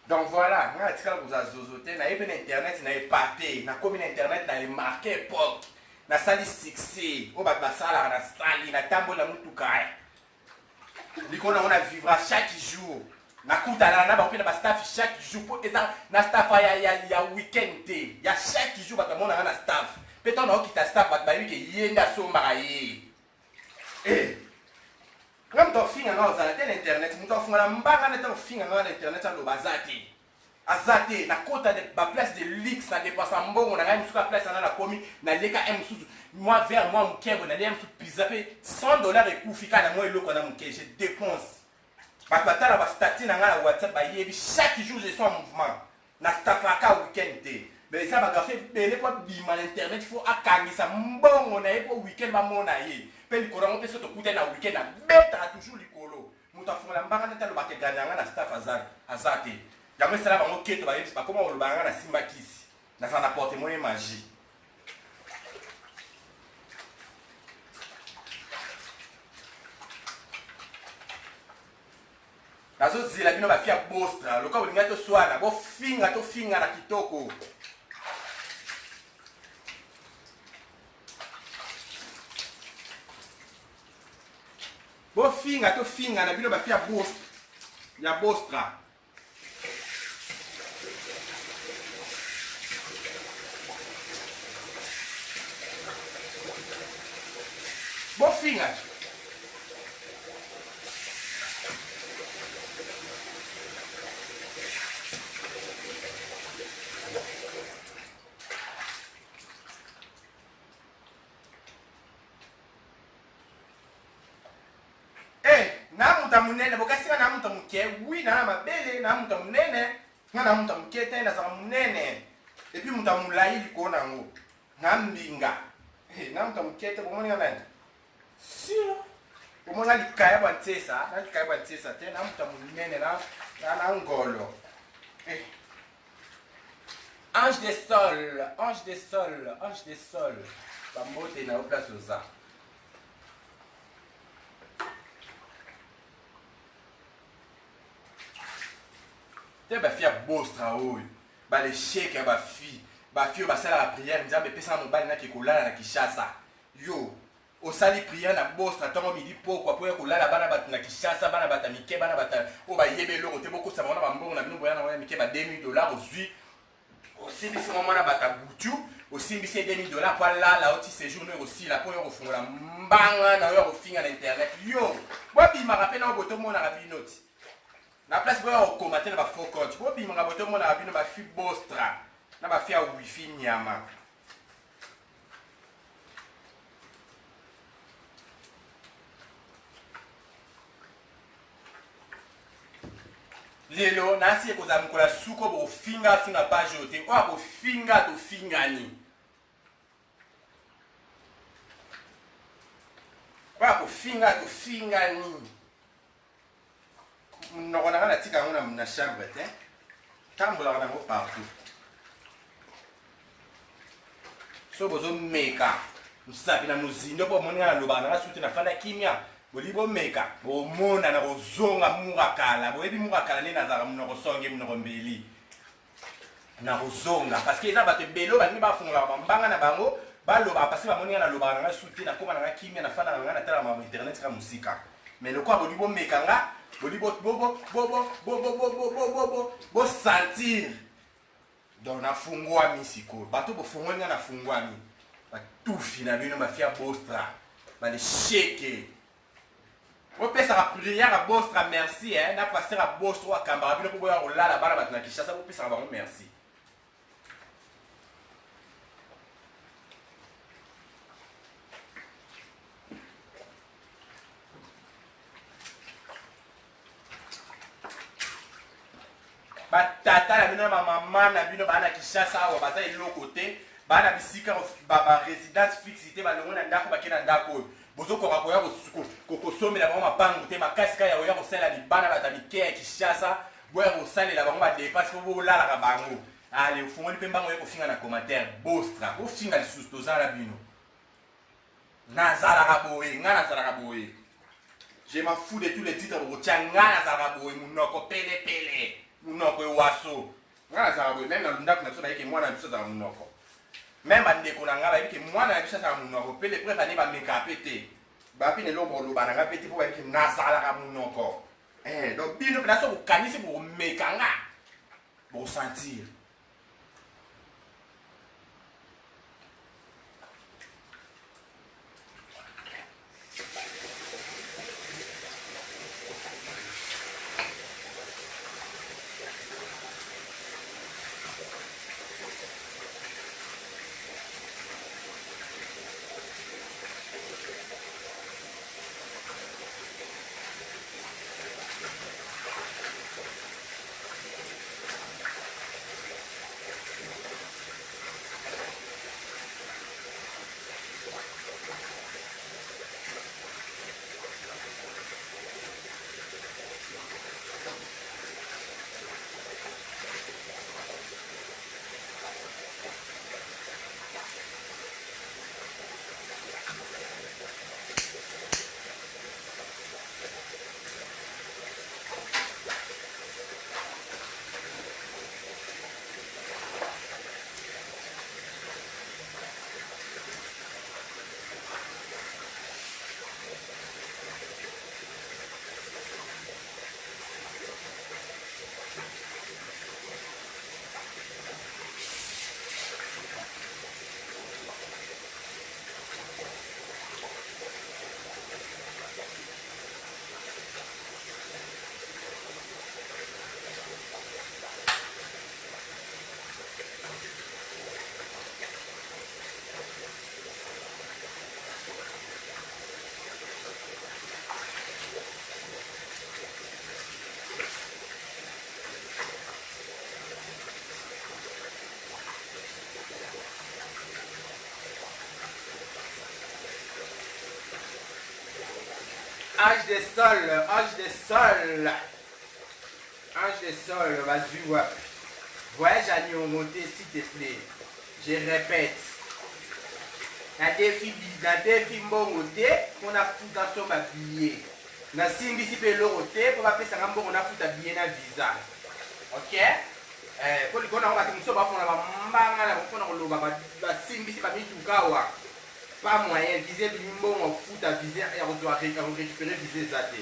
donc voilà nga atikala kozala zozo te naye mpe na internet na epate nakomi na internet na emarke époque nasali succès oyo bato basalaka nasali natambola na mutuka likolo nango na vivra chaque jour nakutana na bango mpe na bastaff chaque jour mpo eza na staff ya weekend te ya chaque jour bato bamonaka na staff mpe ntango naokita staff bato bayebi ke ye nde asombaka ye nga moto afinga nga ozala te na internet moto afungola mbanga nde ntango ofinga nga na internet aloba aza te nakota baplace de luxe na dépasa mbongo na ngai mosuku ya place ana nakomi naleka ye mosusu mwa vere mwa mokembo nalia mosusu pizza mpe $100 ekufi kaka na mwa eloko na moke je dépense bato batala bastati na ngai na whatsapp bayebi chaque jour je suis en mouvement na stafaka weekend te mais eza bagarso ebele mpo abima na internet fo akangisa mbongo na ye mpo weekend bamona ye mpe likolo yango mpe so tokutani na weekend abetaka toujours likolo moto afungola mbanga nde talobaka egane yanga na staff aza te yango esala bango keto bayebisi bakoma kolobaka nga na simba kisi nazala na portemone magie nazozela bino bafia bostra loka bolinga toswana tofinga na kitoko tofinga na bino bafia ya bostra bofinga na muta munene bokasinga na muta muke wi na mabele na muta munene na muta muke te na saka munene et puis muta mulai liko nango na mbinga na muta muke te bomoni ngana sio bomona likaya bwa ntesa te na muta munene na ngolo ange des sols bambote na place oza te bafi ya bostra oyo balesheke ya bafi oyo basalaka priere nzambe epesaka mobali naki kolala na Kinshasa yo osali prière na bostra ntango midi pokwa po ya kolala bana bato na Kinshasa bana bata mike bana bata oyo bayebe eloko te bokosa bango na bambongo na bino boya na ya mike ba 2000 dollars ozwi osimbisi mwana bata butu osimbisi $2000 po alala oti séjour no ekosila po yo kofungola mbanga na yo kofinga na internet yo bobimaka mpe na botomonaka bino ti na place boya kokoma te na bafaux compte bobimaka botomonaka bino bafi bostra na bafi ya wifi nyama lelo nasi ekozala mokolo ya suko bofinga finga page oyo te oyo kofinga tofingani oyo kofinga tofingani monoko nanga natika yango na chambre te tambolaka nango partout so bozomeka mosapi na mozindo mpo moninga nalobaka nanga suti nafanda kimia boli bomeka bomona na kozonga murakala boyebi murakala nde nazalaka monoko songe monoko mbeli na kozonga parce que eza bato ebele balingi bafungolaka bambanga na bango balobaka parce que bamoninga nalobaka nanga suti nakoma nanga kimia nafandaka nanga natala ma internet kaka mosika mais lokola boli bomeka nga boli bosentir donc nafungwami sikoyo bato bofungoli nga nafungwami batufi na bino bafia bostra balesheke opesaka prière à bostra merci na passer à bostra akambaka bino mpo boya kolala bana bato na Kinshasa bopesaka bango merci batata na bino na bamama na bino bana Kinshasa awa baza eloko te bana bisika barésidence fixe te balongo na ndako bake na ndako oyo bozokoka koya kosomela bango mapangu te makasi kaka yakoya kosalela libana bata mike ya Kinshasa boya kosalela bango badepense po bolalaka bango ale ofungoli mpe mbango oye kofinga na commentaire bostra kofinga lisusu tozala bino nazalaka boye nga nazalaka boye je m'en fous de tous les titres bokotia nga nazalaka boye monoko pelepele monoko ewaso nga nazalaka boye meme na ndako na biso bayeke mwana na biso azala monoko même bandeko na nga bayebike mwana na biso azala monoko mpe lepre bane bameka mpe te bapi nelo boloba na nga mpe te mpo bayebike nazalaka monoko donc bino mpe naso bokanisi bokomeka nga bosentir Ange de sol, ange de sol. Ange de sol, vas-y, ouais. Voyage à Nyongoté, s'il te plaît. Je répète. Na défi mbongo te, on a foutu dans son billet. Na simbi si pe loro te, pour appeler ça mbongo on a foutu billet na visa. Ok? Pour le qu'on a va te muso ba fona ba mbanga na ba fona ko loba ba simbi si ba mitukawa. pas moyen viser bimbo en foot à viser et on doit récupérer viser zaté.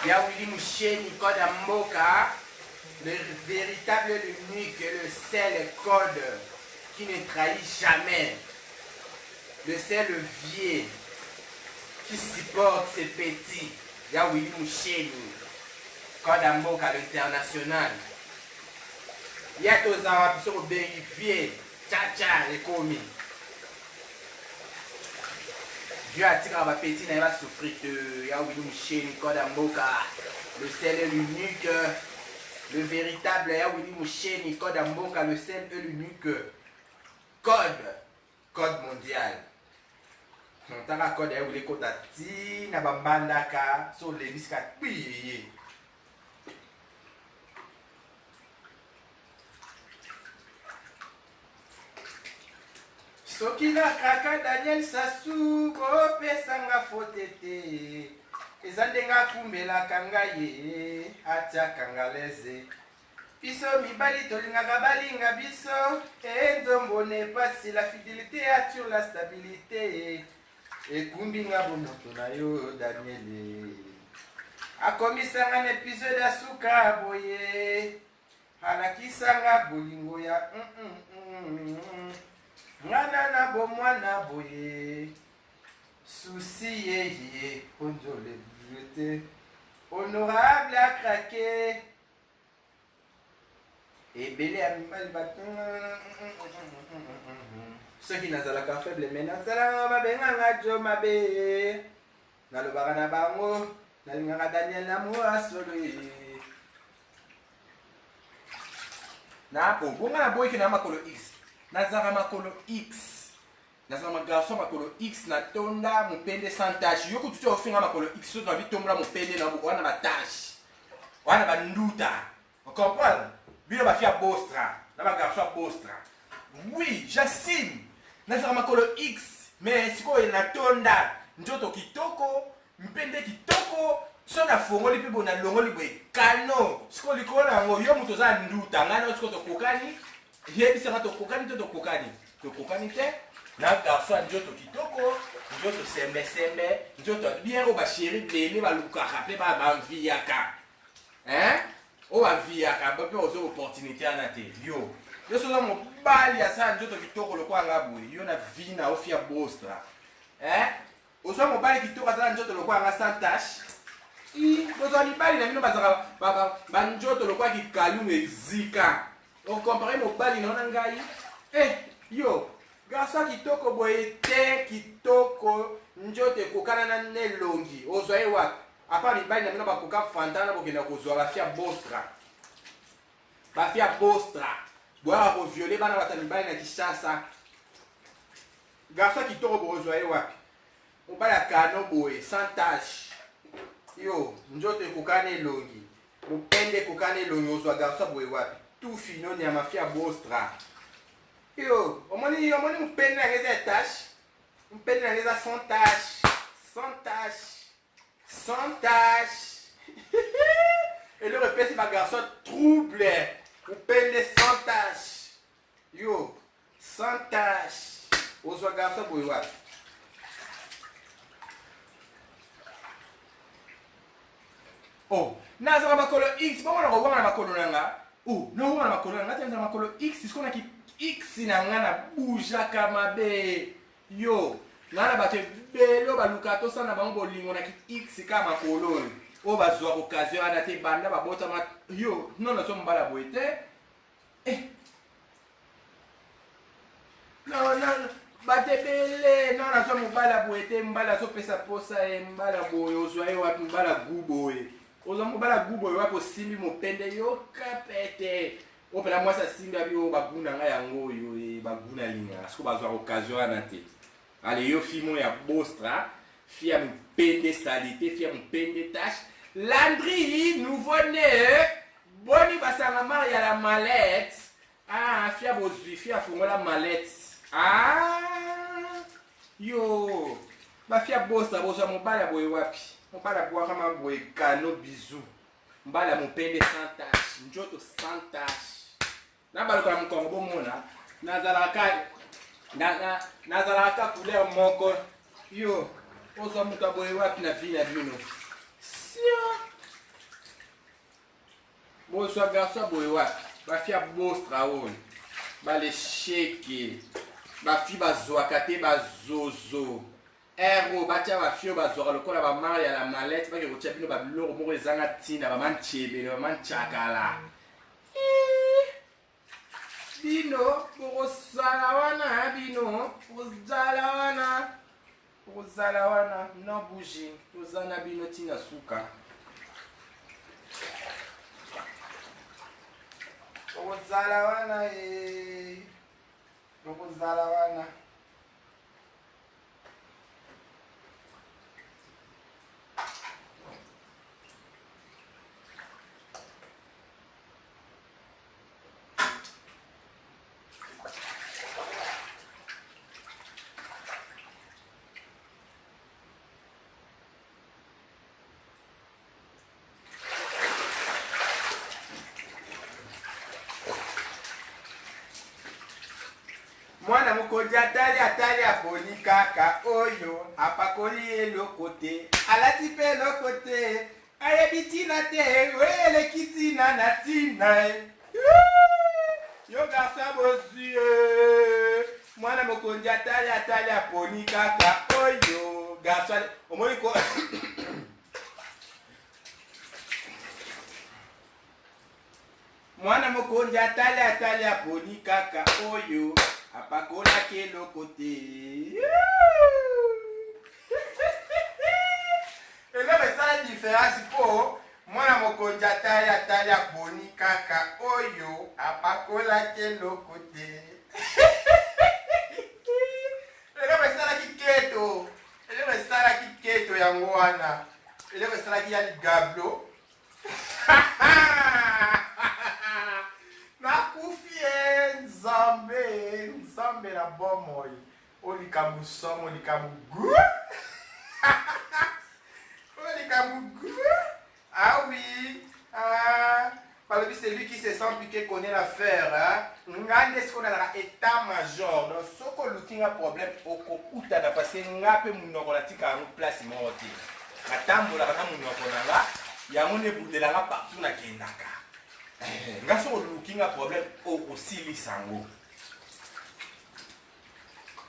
Ya Willy Moucheni, code à Mboka, le véritable, l'unique, le seul code qui ne trahit jamais. Le seul vieux qui supporte ses petits. Ya Willy Moucheni, code à Mboka, l'international. Ya Tozawa, Bissoro Berivier, Tcha-Tcha, les commis. Dieu attire à ma petite, il va souffrir de Yahweh Moucheni, code à Mboka, le seul et l'unique, le véritable Yahweh Moucheni, code à Mboka, le seul et l'unique, code mondial. On t'a code Yahweh Kotati, Nabambandaka, sur les risques à payer. Soki na kaka Daniel Sassou kopesanga fotete eza ndenge akumbelaka ngai ye atiaka ngaleze biso mibali tolingaka balinga biso enzombo nepasi la fidélité attire la stabilité ekumbi nga bomoto na yo Daniel akomisanga na épisode ya suka boye alakisanga bolingo ya Ngana na bomwana boye souci yeye onjole beauté honorable à craquer et belé à mimali baton ceux qui nazalaka faible mais nazalaka babenganga jo mabe nalobaka na bango nalingaka Daniel na moa solo na bonga na boy na makolo X Nazara makolo X. Nazara magarçon makolo X na tonda mupende sans tâche. Yoko tuti ofinga makolo X so na bitomla mupende na wana ba tâche. Wana ba nduta. On comprend? Bino ba fia bostra. Na ba garçon bostra. Oui, j'assume. Nazara makolo X. Mais siko na tonda njoto kitoko, mpende kitoko. So na fongoli pe bona longoli boy. Kano. Siko likona ngo yo muto za nduta. Ngana siko to kokani. Yebisanga tokokani to tokokani te na garçon njoto kitoko njoto sembe njoto bien o ba chéri bene ba lukaka pe ba banviaka o ba viaka ba pe ozo opportunité ana te yo so na mobali asa njoto kitoko lokwa ngabu yo na vina ofia bostra ozo mobali kitoko ata njoto lokwa nga sans tache bozo libali na bino bazaka ba njoto lokwa kikalu ezika. On compare mon bali non ngai. Yo, garçon kitoko boye te kitoko njote kokana na nelongi. Ozoe wa. Apa mi bali na mino bakoka fantana bokenda kozwa ba fia bostra. Ba fia bostra. Boya ko violer bana batani bali na Kishasa. Garçon kitoko bozoe wa. On bala kano boye sans tache. Yo, njote kokana nelongi. Mupende kokana nelongi ozwa garçon boye wapi. Tout fino ni a mafia bostra. Yo, omoni mpende na ngeza tâche. Mpende na ngeza sans tâche. Sans tâche. Et le répète ma garçon trouble. Mpende sans tâche. Yo, sans tâche. Ozwa garçon boy wat. Oh, nazala makolo X, bon on va na makolo nanga. Oh, no on na makolo nanga, tena makolo X, ce qu'on a qui X na ngana bouja kamabe. Yo, ngana bate belo balukato sana bango bolingo na ki X kama makolo. O bazwa occasion ana te banda babota ma yo, non na so mbala boete. Non, batebele, non na so mbala boete, mbala so pesa posa mbala boyo, ozwa yo wapi mbala gubo e. Ozwa mbala gubo wapo simbi mopende yo kapete. Opela mwasa simbi abi o baguna nga yango yo e baguna linga. Asko bazwa occasion ana te. Ale yo fimo ya bostra, fia mpende salite, fia mpende tâche. Landry, nouveau-né, boni basanga mari ya la mallette. Ah, fia bozwi, fia fongo la mallette. Ah, yo, ba fia bosa, bosa mobala boy wapi. Mobala boa kama boy kano bisou. Mbala mpende sans tâche, njoto sans tâche. Na baluka mkongo bomona, nazalaka couleur moko. Yo, oza muta boy wapi na vina bino. Bon, soit garçon, boy, ba fia bostra on, ba le shake, ba fi ba zoakate ba zozo. Ero, ba tia ba fio ba zora lokola ba mari ya la mallette, ba ke rotia bino ba biloko moko ezanga tina ba manchebe, ba manchakala. Bino, bozala wana, bino, bozala wana, non bouger, tozana bino tina suka. Bozala wana bozala wana. Mwana mokonzi atali aponi kaka oyo apakoli eloko te alati mpe eloko te ayebi tina te oyeleki tina na tina yo garsa bozwi mwana mokonzi atali aponi kaka oyo garsa omoni ko mwana mokonzi atali aponi kaka oyo apakola keloko te. Eloko esala différence po mwana mokonzi atali aponi kaka oyo apakola keloko te. Eloko esalaki keto yango wana. Eloko esalaki ya ligablo. Nakufie nzambe na bomoi olikamu somo olikamu gu ah oui balobi celui qui se sent piqué connaît l'affaire ngande ce qu'on a dans état major donc soko lukinga problème okokutana parce que ngape munoko latika yango place moko te natambolaka na munoko nanga yango nebudelanga partout nakendaka nga soko lukinga problème okosilisa yango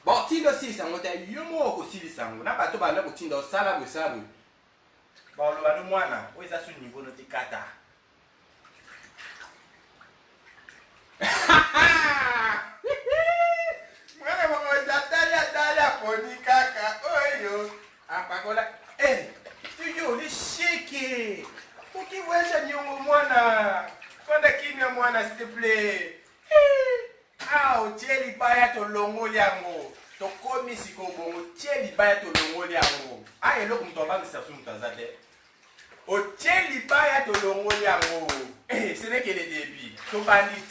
bon tindo silisa yango te yo moko okosilisa yango na bato banda kotinda osala boye baloba no mwana oyo eza so niveau no te kata mwana mokonzi atali aponi kaka oyo apakola tuyo lisheke ukiwesha nyongo mwana konda kimia mwana s'il te plaît otie libaya tolongoli yango tokomi sikobongo tie libaya tolongoli yango eloko moto abangisa so moto aza te otie libaya tolongoli yango ce n'est que le début tobandi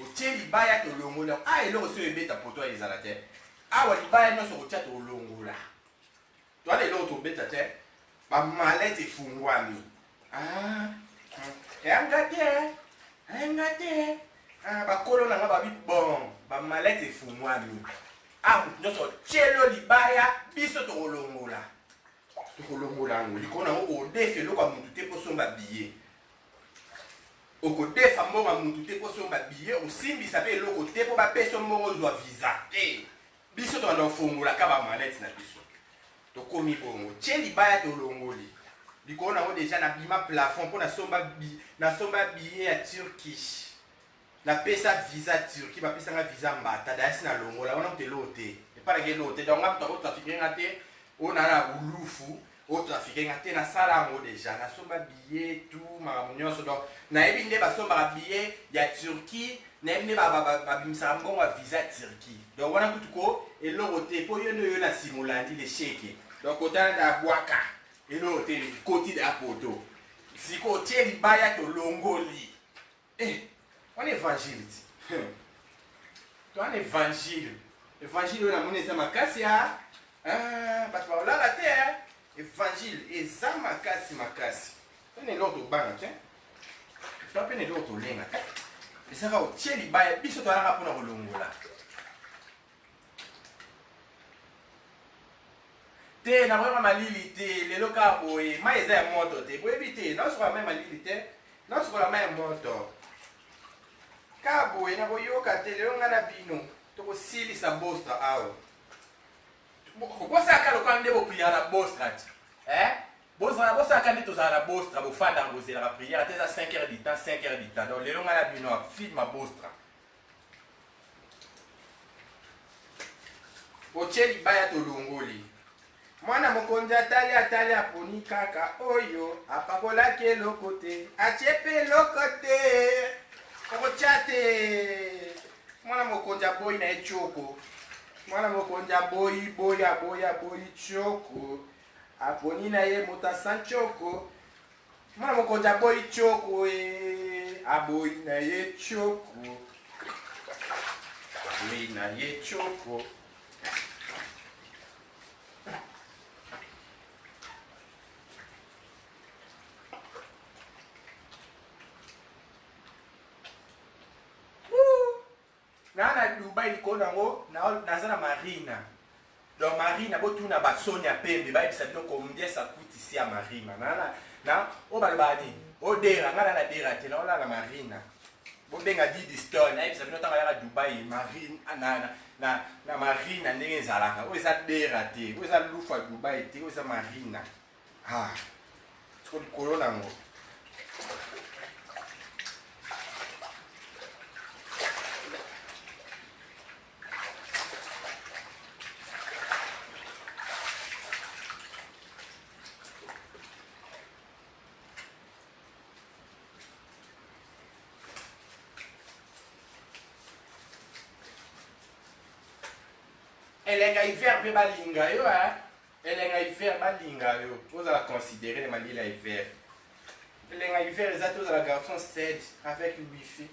otie libaya tolongoli yango eloko so ebeta poto ezala te awa libaya nyonso kotia tolongola toala eloko tobeta te bamalete efungwami Enga te bakolo nanga babi bon bamalete efungwami nyonso tielo libaya biso tokolongola tokolongola yango likolo nango odefa eloko ya mutu te mpo somba billet okodefa mbongo ya mutu te mpo somba billet osimbisa mpe eloko te mpo bapesa mbongo ozwa visa te biso tokanda kofongola ka bamanete na biso tokomi bongo tie libaya tolongoli likolo nango deja nabima plafond mpo nasomba billet ya turkish napesa visa turki bapesanga visa mbata dayasi nalongola wana moto eloo te epanake eloo te donc nga moto akotrafikenga te oyo naa na ulufu oyo trafikenga te nasala yango deja nasomba billet tout makambo nyonso donc nayebi nde basombaka billet ya turki nayebi nde babimisaka mbongo ya visa turki donc wana kutuko eloko te mpo yo nde oyo na simolandi lesheke donc otala na bwaka eloko te koti da poto siko otie libaya tolongoli on évangile ti to an évangile évangile oyo namoni eza makasi ya bato baolala te évangile eza makasi makasi pene eloko tobanga te to pene eloko tolenga te ezaka otie libaya biso toalaka mpona kolongola te nakoyoka malili te lelo kaka boye mai eza ya moto te boyebi te naosokola mai malili te naosokola mai ya moto kaka boye nakoyoka te lelo ngai na bino tokosilisa bostra awa bosaka lokola nde bopriere na bostra ti bosaka nde tozala na bostra bofandaka bozelaka priere te eza 5 heures du temps 5 heures du temps donc lelo ngai na bino afilma bostra otie libaya tolongoli mwana mokonzi atali aponi kaka oyo apakolaki eloko te atie mpe eloko te okotya te mwana mokonzi aboyi na ye tioko mwana mokonzi aboyi tioko aponi na ye moto asan tioko mwana mokonzi aboyi tioko aboyi na ye tioko aboyi na ye tioko na Dubai likolo nango naza na marina donc marina botuna basoni ya pembe bayebisa bino combien ça coûte ici à marina na o balobaka nini odera nga na dera te naolala marina bobenga didiston ayebisa bino ntango yaka Dubai na marina ndenge ezalaka oyo eza dera te oyo eza lufu ya Dubai te oyo eza marina siko likolo nango elenga hiver mpe balinga yo elenga hiver balinga yo ozala considéré na malila hiver elenga hiver eza te ozala garçon sed avec wifi